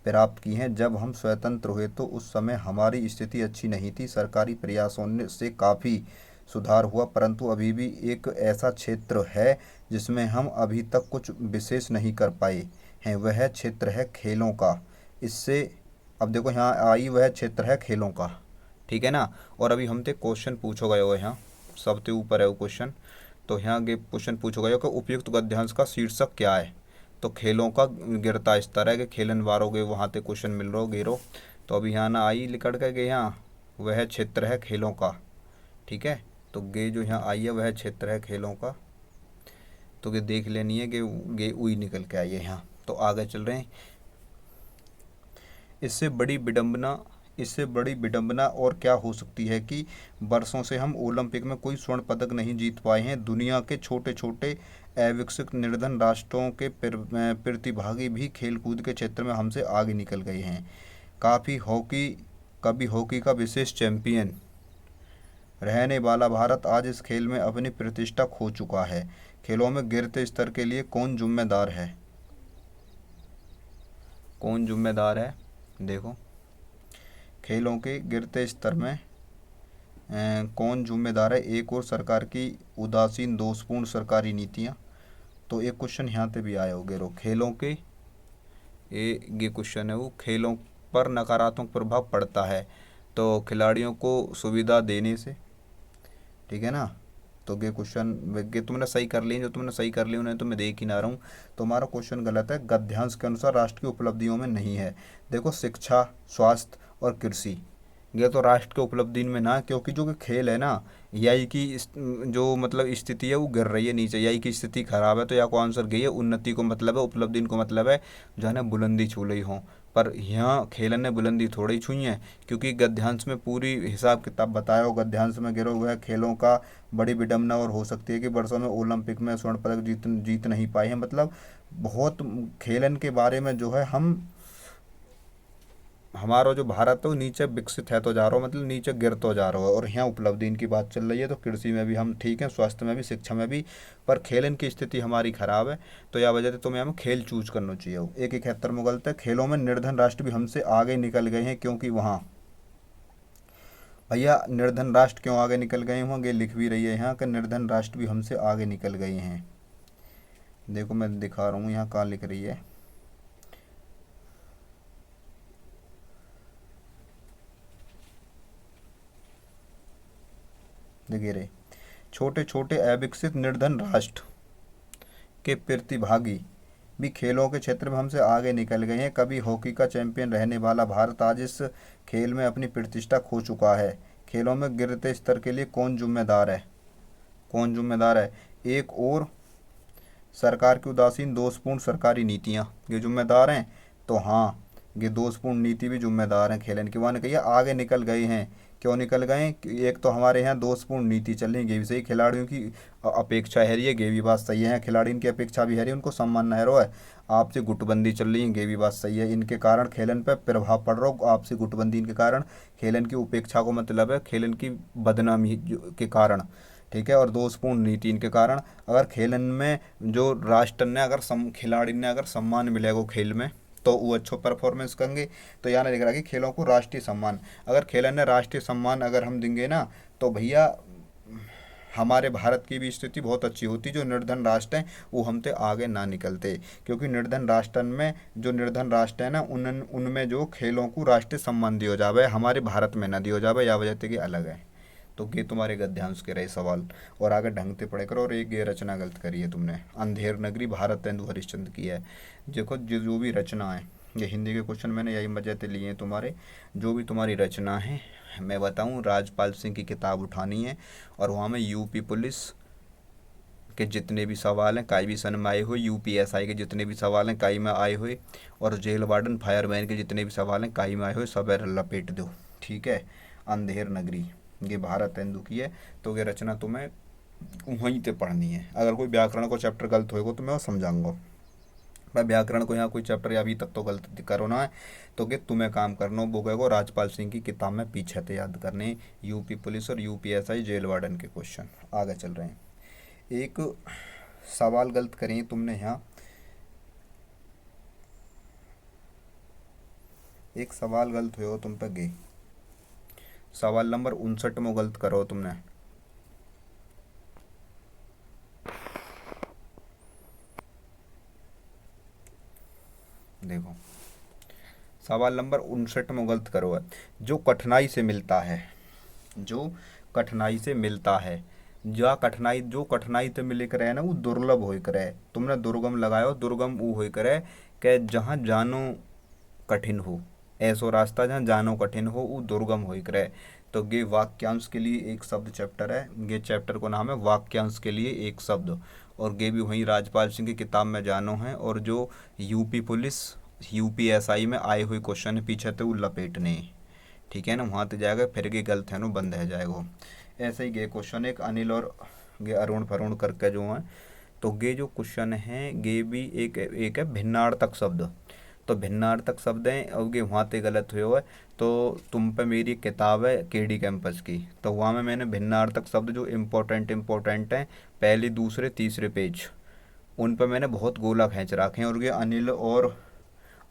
प्राप्त की हैं। जब हम स्वतंत्र हुए तो उस समय हमारी स्थिति अच्छी नहीं थी, सरकारी प्रयासों से काफ़ी सुधार हुआ, परंतु अभी भी एक ऐसा क्षेत्र है जिसमें हम अभी तक कुछ विशेष नहीं कर पाए हैं, वह क्षेत्र है खेलों का। इससे अब देखो यहाँ आई, वह क्षेत्र है खेलों का, ठीक है ना। और अभी हमसे क्वेश्चन पूछो गए हो यहाँ, सबसे ऊपर है वो क्वेश्चन। तो यहाँ ये क्वेश्चन पूछो गया कि उपयुक्त गद्यांश का शीर्षक क्या है। तो खेलों का गिरता स्तर है कि खेलन वारोगे वहाँ ते क्वेश्चन मिल रहा हो गेरो। तो अभी यहाँ ना आई लिकड़ के यहाँ वह क्षेत्र है खेलों का, ठीक है। तो गे जो यहाँ आई है वह क्षेत्र है खेलों का। तो ये देख लेनी है कि गे उई निकल के आई है यहाँ। तो आगे चल रहे हैं। इससे बड़ी विडंबना इससे बड़ी विडंबना और क्या हो सकती है कि वर्षों से हम ओलंपिक में कोई स्वर्ण पदक नहीं जीत पाए हैं। दुनिया के छोटे छोटे अविकसित निर्धन राष्ट्रों के प्रतिभागी भी खेलकूद के क्षेत्र में हमसे आगे निकल गए हैं। कभी हॉकी का विशेष चैंपियन रहने वाला भारत आज इस खेल में अपनी प्रतिष्ठा खो चुका है। खेलों में गिरते स्तर के लिए कौन जिम्मेदार है? कौन जिम्मेदार है? देखो, खेलों के गिरते स्तर में कौन जिम्मेदार है? एक और सरकार की उदासीन दोषपूर्ण सरकारी नीतियाँ। तो एक क्वेश्चन यहाँ पे भी आया हो गेरो, खेलों के ये क्वेश्चन है वो, खेलों पर नकारात्मक प्रभाव पड़ता है तो खिलाड़ियों को सुविधा देने से, ठीक है ना। तो ये क्वेश्चन ये तुमने सही कर ली, जो तुमने सही कर ली उन्हें तो मैं देख ही ना रहा हूँ। तुम्हारा क्वेश्चन गलत है। गद्यांश के अनुसार राष्ट्र की उपलब्धियों में नहीं है। देखो, शिक्षा, स्वास्थ्य और कृषि ये तो राष्ट्र के उपलब्धि में ना, क्योंकि जो खेल है ना, यही की जो मतलब स्थिति है वो गिर रही है नीचे, यही की स्थिति खराब है। तो या को आंसर गई है, उन्नति को मतलब है, उपलब्धि को मतलब है जो है ना बुलंदी छू रही हो। पर यहाँ खेलन ने बुलंदी थोड़ी ही छुई है, क्योंकि गद्यांश में पूरी हिसाब किताब बताया हो। गद्यांश में गिरो हुआ है खेलों का बड़ी विडंबना और हो सकती है कि वर्षों में ओलंपिक में स्वर्ण पदक जीत नहीं पाए हैं। मतलब बहुत खेलन के बारे में जो है हमारा जो भारत है वो नीचे विकसित है तो जा रहा हो, मतलब नीचे गिर तो जा रहा है। और यहाँ उपलब्धि इनकी बात चल रही है। तो कृषि में भी हम ठीक हैं, स्वास्थ्य में भी, शिक्षा में भी, पर खेलन की स्थिति हमारी खराब है। तो यह वजह से तुम्हें हमें खेल चूज करना चाहिए। एक 71 में गलत है। खेलों में निर्धन राष्ट्र भी हमसे आगे निकल गए हैं क्योंकि वहाँ, भैया निर्धन राष्ट्र क्यों आगे निकल गए होंगे, लिख भी रही है यहाँ कि निर्धन राष्ट्र भी हमसे आगे निकल गए हैं। देखो मैं दिखा रहा हूँ यहाँ कहाँ लिख रही है। देखिए रे, छोटे छोटे अविकसित निर्धन राष्ट्र के प्रतिभागी भी खेलों के क्षेत्र में हमसे आगे निकल गए हैं। कभी हॉकी का चैंपियन रहने वाला भारत आज इस खेल में अपनी प्रतिष्ठा खो चुका है। खेलों में गिरते स्तर के लिए कौन जिम्मेदार है? कौन जिम्मेदार है? एक और सरकार की उदासीन दोषपूर्ण सरकारी नीतियाँ ये जिम्मेदार हैं। तो हाँ, ये दोषपूर्ण नीति भी जिम्मेदार हैं खेलन की। वहाँ ने कही आगे निकल गए हैं क्यों निकल गए कि एक तो हमारे यहाँ दोषपूर्ण नीति चल रही है, ये भी सही, खिलाड़ियों की अपेक्षा है रही है, ये भी बात सही है, खिलाड़ियों की अपेक्षा भी है रही है, उनको सम्मान नहीं रहा है, आपसी गुटबंदी चल रही है, ये भी बात सही है, इनके कारण खेलन पर प्रभाव पड़ रहा हो, आपसी गुटबंदी इनके कारण खेलन की उपेक्षा को मतलब है खेलन की बदनामी के कारण, ठीक है, और दोषपूर्ण नीति इनके कारण। अगर खेलन में जो राष्ट्र ने अगर खिलाड़ी ने अगर सम्मान मिलेगा खेल में तो वो अच्छो परफॉर्मेंस करेंगे। तो यहाँ लिख रहा है कि खेलों को राष्ट्रीय सम्मान, अगर खेलन ने राष्ट्रीय सम्मान अगर हम देंगे ना तो भैया हमारे भारत की भी स्थिति बहुत अच्छी होती, जो निर्धन राष्ट्र हैं वो हमसे आगे ना निकलते, क्योंकि निर्धन राष्ट्र में जो निर्धन राष्ट्र है ना उनमें जो खेलों को राष्ट्रीय सम्मान दिया जावे, हमारे भारत में ना दिया जावे, या वजह से कि अलग है। तो ये तुम्हारे गद्यांश के रहे सवाल, और आगे ढंग से पढ़े करो। और एक ये रचना गलत करी है तुमने, अंधेर नगरी भारत तेंदु हरिश्चंद्र की है। देखो जो भी रचना है, ये हिंदी के क्वेश्चन मैंने यही वजह से लिए हैं तुम्हारे, जो भी तुम्हारी रचना है मैं बताऊं, राजपाल सिंह की किताब उठानी है और वहाँ में यूपी पुलिस के जितने भी सवाल हैं काई भी सन में आए हुए, यूपीएसआई के जितने भी सवाल हैं काई में आए हुए, और जेल वार्डन फायरमैन के जितने भी सवाल हैं काई में आए हुए, सब लपेट दो, ठीक है। अंधेर नगरी ये भारत तेंदु की है, तो ये रचना तुम्हें वहीं से पढ़नी है। अगर कोई व्याकरण को चैप्टर गलत होएगा तो मैं वो समझाऊंगा। मैं व्याकरण को यहाँ कोई चैप्टर या अभी तक तो गलत करो ना है, तो कि तुम्हें काम करना वो को राजपाल सिंह की किताब में पीछे से याद करने, यूपी पुलिस और यूपीएसआई जेल वार्डन के क्वेश्चन आगे चल रहे हैं। एक सवाल गलत करें तुमने यहाँ, एक सवाल गलत हो तुम पे गए, सवाल नंबर 59 में गलत करो तुमने। देखो सवाल नंबर 59 में गलत करो है, जो कठिनाई से मिलता है, जो कठिनाई से मिलता है, जा कठिनाई जो कठिनाई तो मिले करे ना वो दुर्लभ हो करे, तुमने दुर्गम लगायो, दुर्गम वो हो करे कि जहाँ जानो कठिन हो, ऐसो रास्ता जहाँ जानो कठिन हो वो दुर्गम हो करे। तो ये वाक्यांश के लिए एक शब्द चैप्टर है, ये चैप्टर को नाम है वाक्यांश के लिए एक शब्द, और ये भी वहीं राजपाल सिंह की किताब में जानो है। और जो यूपी पुलिस यूपीएसआई में आए हुए क्वेश्चन है पीछे तो वो लपेटने, ठीक है ना, वहाँ तो जाएगा फिर ये गलत है ना बंद है जाएगा। ऐसे ही ये क्वेश्चन एक अनिल और ये अरुण फरुण करके जो है, तो ये जो क्वेश्चन है ये भी एक है भिन्नार्थक शब्द, तो भिन्नार्थक शब्द हैं और ये वहाँ पे गलत हुए है। तो तुम पे मेरी एक किताब है केडी कैंपस की, तो वहाँ में मैंने भिन्नार्थक शब्द जो इम्पोर्टेंट हैं पहले दूसरे तीसरे पेज उन पर मैंने बहुत गोला खींच रखे हैं, और ये अनिल और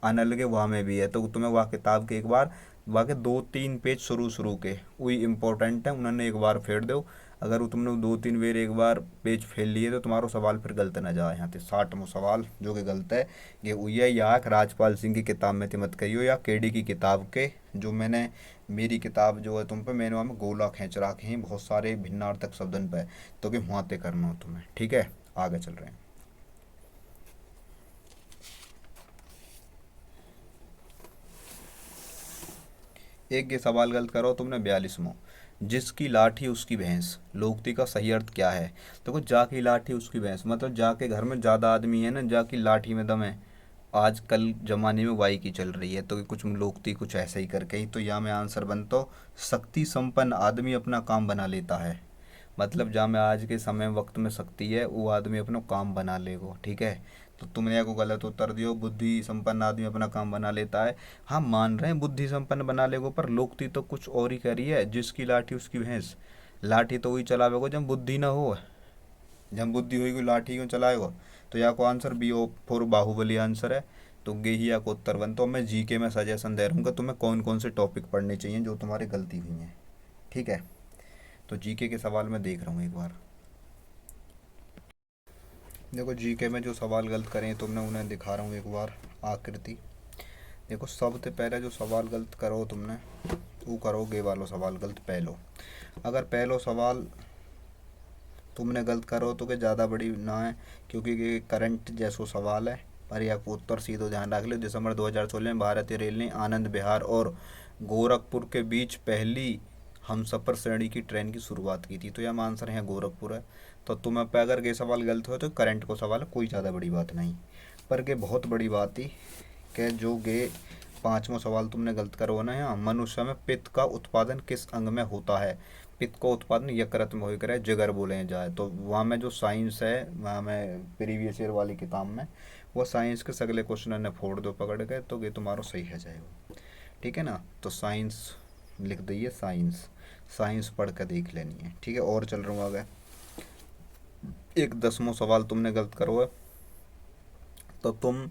अनल के वहाँ में भी है, तो तुम्हें वह किताब के एक बार वहाँ के 2-3 पेज शुरू के वही इम्पोर्टेंट है उन्होंने एक बार फेर दो। अगर वो तुमने 2-3 बार एक बार पेज फेल लिए तो तुम्हारा सवाल फिर गलत ना जाए। यहाँ पे 60वां सवाल जो कि गलत है ये वही है, या राजपाल सिंह की किताब में मत कहियो या केडी की किताब के, जो मैंने मेरी किताब जो है तुम पे मैंने वहाँ में गोला खींच रखे हैं बहुत सारे भिन्नार्थक शब्दन पे, तो कि वहाँ पे करना हो तुम्हें, ठीक है। आगे चल रहे हैं। एक ये सवाल गलत करो तुमने 42वां, जिसकी लाठी उसकी भैंस, लोकती का सही अर्थ क्या है। देखो जा की लाठी उसकी भैंस मतलब जा के घर में ज़्यादा आदमी है ना, जा की लाठी में दम है, आजकल ज़माने में वाई की चल रही है, तो कुछ लोकती कुछ ऐसा ही करके ही, तो यहाँ में आंसर बनता शक्ति संपन्न आदमी अपना काम बना लेता है, मतलब जहाँ में आज के समय वक्त में शक्ति है वो आदमी अपना काम बना लेगा, ठीक है। तो तुमने को गलत उत्तर दियो, बुद्धि संपन्न आदमी अपना काम बना लेता है, हाँ मान रहे हैं बुद्धि संपन्न बना लेगो, पर लोकती तो कुछ और ही कह रही है, जिसकी लाठी उसकी भैंस, लाठी तो वही चलावेगो जब बुद्धि ना हो, जब बुद्धि होगी लाठी क्यों चलाएगा। तो या को answer B O four Baahubali answer है, तो गे ही या को उत्तर बन। तो मैं जीके में सजेशन दे रहा हूँ तुम्हें कौन कौन से टॉपिक पढ़ने चाहिए जो तुम्हारी गलती हुई है, ठीक है। तो जीके के सवाल में देख रहा हूँ एक बार, देखो जीके में जो सवाल गलत करें तुमने उन्हें दिखा रहा हूँ एक बार आकृति। देखो सबसे पहले जो सवाल गलत करो तुमने वो करोगे वाला सवाल गलत पहलो, अगर पहलो सवाल तुमने गलत करो तो कि ज़्यादा बड़ी ना है, क्योंकि ये करंट जैसो सवाल है, पर यह उत्तर सीधो ध्यान रख लो। दिसंबर 2016 में भारतीय रेल ने आनंद विहार और गोरखपुर के बीच पहली हमसफ़र श्रेणी की ट्रेन की शुरुआत की थी, तो यह आंसर है गोरखपुर है। तो तुम्हें पे अगर ये सवाल गलत हो तो करंट को सवाल कोई ज़्यादा बड़ी बात नहीं, पर ये बहुत बड़ी बात थी कि जो गे 5वां सवाल तुमने गलत करो ना यहाँ, मनुष्य में पित्त का उत्पादन किस अंग में होता है? पित्त का उत्पादन यकृत में हो करे, जिगर बोले जाए तो। वहाँ में जो साइंस है, वहाँ में प्रीवियस ईयर वाली किताब में वो साइंस के सगले क्वेश्चन ने फोड़ दो पकड़ के, तो ये तुम्हारा सही है जाएगा। ठीक है ना, तो साइंस लिख दीजिए, साइंस। साइंस पढ़ कर देख लेनी है। ठीक है, और चल रहा हूँ आगे। एक 10वां सवाल तुमने गलत करो है, तो तुम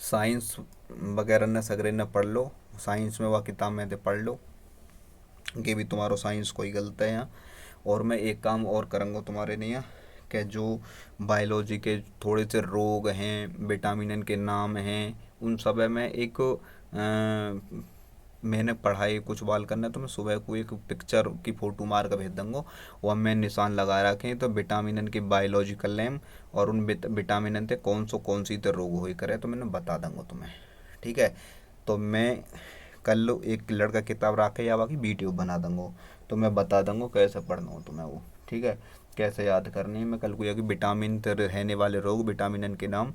साइंस वगैरह ने सगरे ने पढ़ लो, साइंस में वह किताब में दे पढ़ लो, कि भी तुम्हारा साइंस कोई गलत है यहाँ। और मैं एक काम और करूँगा तुम्हारे लिए यहाँ, कि जो बायोलॉजी के थोड़े से रोग हैं, विटामिन के नाम हैं, उन सब में एक मैंने पढ़ाई कुछ बाल करना है, तो मैं सुबह को एक पिक्चर की फ़ोटो मार कर भेज दूँगा, वह मैं निशान लगा रखे हैं, तो विटामिन के बायोलॉजिकल नेम और उन विटामिन से कौन सी तो रोग हो करे, तो मैंने बता दूँगा तुम्हें। ठीक है, तो मैं कल एक लड़का किताब रखे या बाकी वीडियो बना दूँगा, तो मैं बता दूँगा कैसे पढ़ना हो तुम्हें वो। ठीक है, कैसे याद करनी है, मैं कल को, कि विटामिन से रहने वाले रोग, विटामिन के नाम,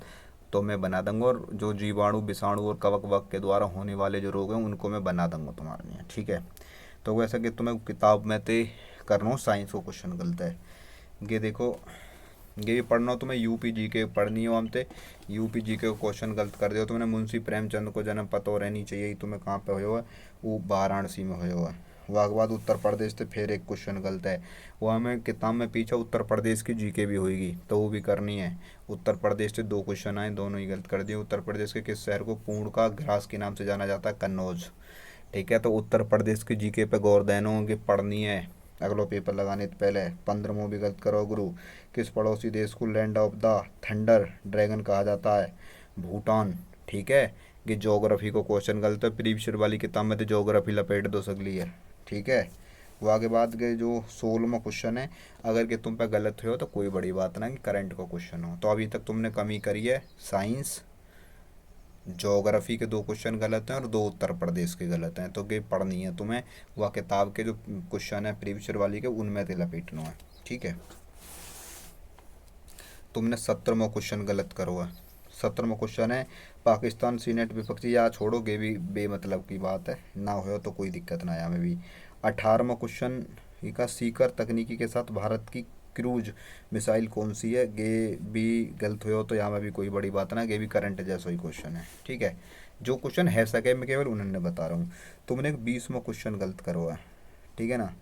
तो मैं बना दूंगा, और जो जीवाणु विषाणु और कवक वक के द्वारा होने वाले जो रोग हैं उनको मैं बना दूंगा तुम्हारे लिए। ठीक है, तो वैसा कि तुम्हें किताब में तो करना हो, साइंस को क्वेश्चन गलत है। ये देखो, ये भी पढ़ना हो तुम्हें, यूपी जी के पढ़नी हो हमसे, यूपी जी के क्वेश्चन गलत कर दियो। तुमने मुंशी प्रेमचंद को जन्म पता हो रहनी चाहिए, तुम्हें कहाँ पे हो है, वो वाराणसी में हो है। वहाँ के बाद उत्तर प्रदेश से फिर एक क्वेश्चन गलत है, वो हमें किताब में पीछे उत्तर प्रदेश की जीके भी होगी, तो वो भी करनी है। उत्तर प्रदेश से 2 क्वेश्चन आए, दोनों ही गलत कर दिए। उत्तर प्रदेश के किस शहर को पूर्ण का ग्रास के नाम से जाना जाता है? कन्नौज। ठीक है, तो उत्तर प्रदेश की जीके पे गौर देना की पढ़नी है अगलो पेपर लगाने से पहले। 15वां भी गलत करो गुरु, किस पड़ोसी देश को land of the thunder dragon कहा जाता है? भूटान। ठीक है, ये जोग्राफी को क्वेश्चन गलत है, प्रीवियस वाली किताब में तो जोग्राफी लपेट दो सगली है। ठीक है, वो आगे बाद के जो 16वां क्वेश्चन है, अगर कि तुम पे गलत हो तो कोई बड़ी बात ना, कि करंट का क्वेश्चन हो। तो अभी तक तुमने कमी करी है, साइंस जोग्राफी के 2 क्वेश्चन गलत हैं और 2 उत्तर प्रदेश के गलत हैं, तो ये पढ़नी है तुम्हें। वह किताब के जो क्वेश्चन है प्रीवियस वाली के, उनमें से लपेटना है। ठीक है, तुमने 17वां क्वेश्चन गलत करो है। 17वां क्वेश्चन है, पाकिस्तान सीनेट विपक्षी, या छोड़ो, ये भी बेमतलब की बात है, ना हो तो कोई दिक्कत ना आया में भी। 18वां क्वेश्चन का, सीकर तकनीकी के साथ भारत की क्रूज मिसाइल कौन सी है? ये भी गलत हो तो यहाँ में भी कोई बड़ी बात ना, ये भी करंट जैसा ही क्वेश्चन है। ठीक है, जो क्वेश्चन है सके मैं केवल उन्होंने बता रहा हूँ। तुमने एक 20वां क्वेश्चन गलत करो है। ठीक है ना,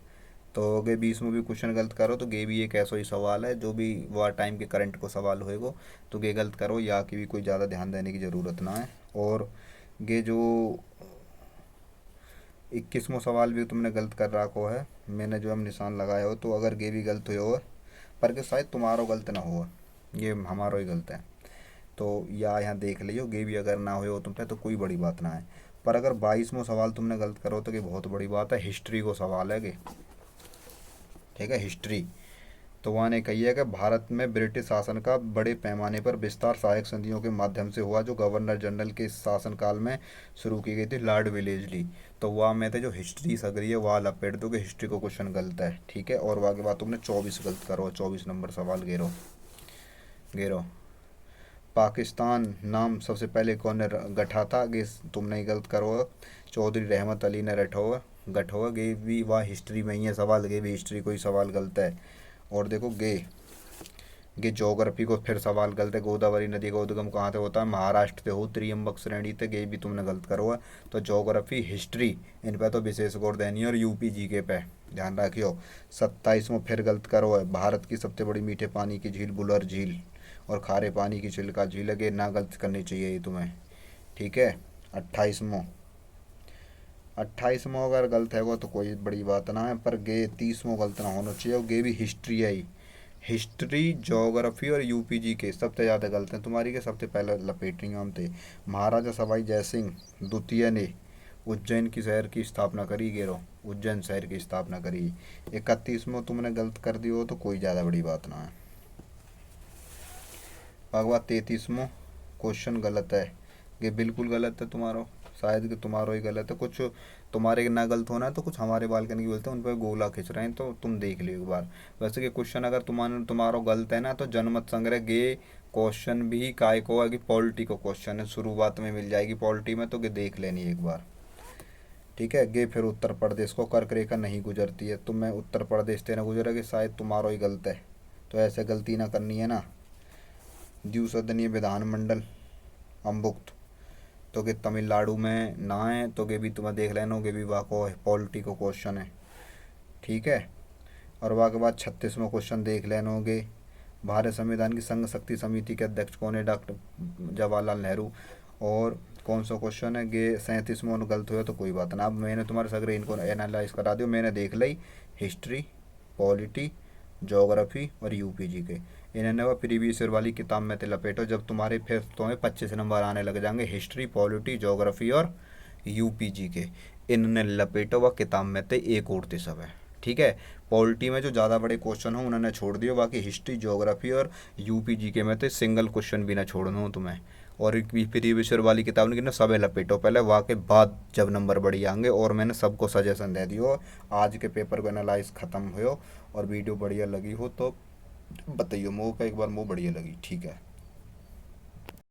तो गे 20 में भी क्वेश्चन गलत करो, तो गे भी एक ऐसा ही सवाल है जो भी वार टाइम के करंट को सवाल होएगो, तो गे गलत करो, या की भी कोई ज़्यादा ध्यान देने की ज़रूरत ना है। और गे जो 21वां सवाल भी तुमने गलत कर रखो है, मैंने जो हम निशान लगाया हो, तो अगर गे भी गलत हो, पर के शायद तुम्हारा गलत ना हो, ये हमारा ही गलत है, तो या यहाँ देख लियो, गे भी अगर ना हो तुम पे तो कोई बड़ी बात ना है। पर अगर 22वां सवाल तुमने गलत करो तो ये बहुत बड़ी बात है, हिस्ट्री को सवाल है गे। ठीक है, हिस्ट्री। तो वहाँ ने कही है कि भारत में ब्रिटिश शासन का बड़े पैमाने पर विस्तार सहायक संधियों के माध्यम से हुआ, जो गवर्नर जनरल के शासनकाल में शुरू की गई थी, लॉर्ड विलेजली। तो वहाँ में थे जो हिस्ट्री सगरी है वहाँ लपेट दो कि हिस्ट्री को क्वेश्चन गलत है। ठीक है, और वहाँ के बाद तुमने 24 गलत करो, 24 नंबर सवाल गेरो गेरो। पाकिस्तान नाम सबसे पहले कौन ने गठा था? ये तुमने ही गलत करो, चौधरी रहमत अली ने रठो गठो, गे भी वह हिस्ट्री में ही है सवाल, गे भी हिस्ट्री कोई सवाल गलत है। और देखो गे ज्योग्राफी को फिर सवाल गलत है, गोदावरी नदी का उद्गम कहाँ से होता है? महाराष्ट्र से हो, त्रियंबक श्रेणी थे, गे भी तुमने गलत करो है। तो ज्योग्राफी, हिस्ट्री, इन पे तो विशेष गौर देनी है, और यूपी जी के पे ध्यान रखियो। 27वां फिर गलत करो है, भारत की सबसे बड़ी मीठे पानी की झील बुलर झील और खारे पानी की चिल्का झील है, ना गलत करनी चाहिए ये तुम्हें। ठीक है, 28वां अगर गलत है वो तो कोई बड़ी बात ना है, पर गे 30वां गलत ना होना चाहिए, और गे भी हिस्ट्री है ही। हिस्ट्री, ज्योग्राफी और यूपी जी के सबसे ज़्यादा गलत हैं तुम्हारी के, सबसे पहले लपेटनी हम थे। महाराजा सवाई जयसिंह द्वितीय ने उज्जैन की शहर की स्थापना करी, गेरो उज्जैन शहर की स्थापना करी। 31वां तुमने गलत कर दी हो तो कोई ज़्यादा बड़ी बात ना है। भगवा 33वां क्वेश्चन गलत है, ये बिल्कुल गलत है तुम्हारा। शायद कि तुम्हारा ही गलत है, कुछ तुम्हारे ना गलत होना है तो कुछ हमारे बालकनी की बोलते हैं, उन पर गोला खींच रहे हैं, तो तुम देख लियो एक बार। वैसे कि क्वेश्चन अगर तुम्हारा गलत है ना, तो जनमत संग्रह गे क्वेश्चन भी काय को है कि पॉलिटी को क्वेश्चन है, शुरुआत में मिल जाएगी पॉलिटी में, तो गे देख लेनी एक बार। ठीक है गे, फिर उत्तर प्रदेश को कर्क रेखा नहीं गुजरती है, तो मैं उत्तर प्रदेश तेना गुजरेगी, शायद तुम्हारा ही गलत है, तो ऐसे गलती ना करनी है ना। द्विसदनीय विधानमंडल अम्बुक्त, तो कि तमिलनाडु में ना है, तो कि भी तुम्हें देख लेना, कि भी वाको पॉलिटी को क्वेश्चन है। ठीक है, और वहाँ के बाद 36वां क्वेश्चन देख लेनोगे, भारत संविधान की संघ शक्ति समिति के अध्यक्ष कौन है, डॉक्टर जवाहरलाल नेहरू। और कौन सा क्वेश्चन है गे 37वां गलत हुआ तो कोई बात ना, अब मैंने तुम्हारे सगरे इनको एनालाइज करा दियो, मैंने देख ली हिस्ट्री, पॉलिटी, जोग्राफी और यूपीजी के, इन्होंने वह प्रीवियस ईयर वाली किताब में थे लपेटो, जब तुम्हारे फिर तुम्हें 25 नंबर आने लग जाएंगे हिस्ट्री, पॉलिटी, जोग्राफी और यूपीजी के, इन्होंने लपेटो वह किताब में थे, एक उड़ते सब है। ठीक है, पॉलिटी में जो ज़्यादा बड़े क्वेश्चन हो उन्होंने छोड़ दियो, बाकी हिस्ट्री, ज्योग्राफी और यूपीजी के में तो सिंगल क्वेश्चन भी ना छोड़ना हो तुम्हें। और प्रीवियस ईयर वाली किताब ने सब लपेटो पहले, वहाँ के बाद जब नंबर बढ़िया आएंगे, और मैंने सबको सजेशन दे दियो। आज के पेपर को एनालाइज ख़त्म हो और वीडियो बढ़िया लगी हो तो बताइए, मो का एक बार मो बढ़िया लगी। ठीक है।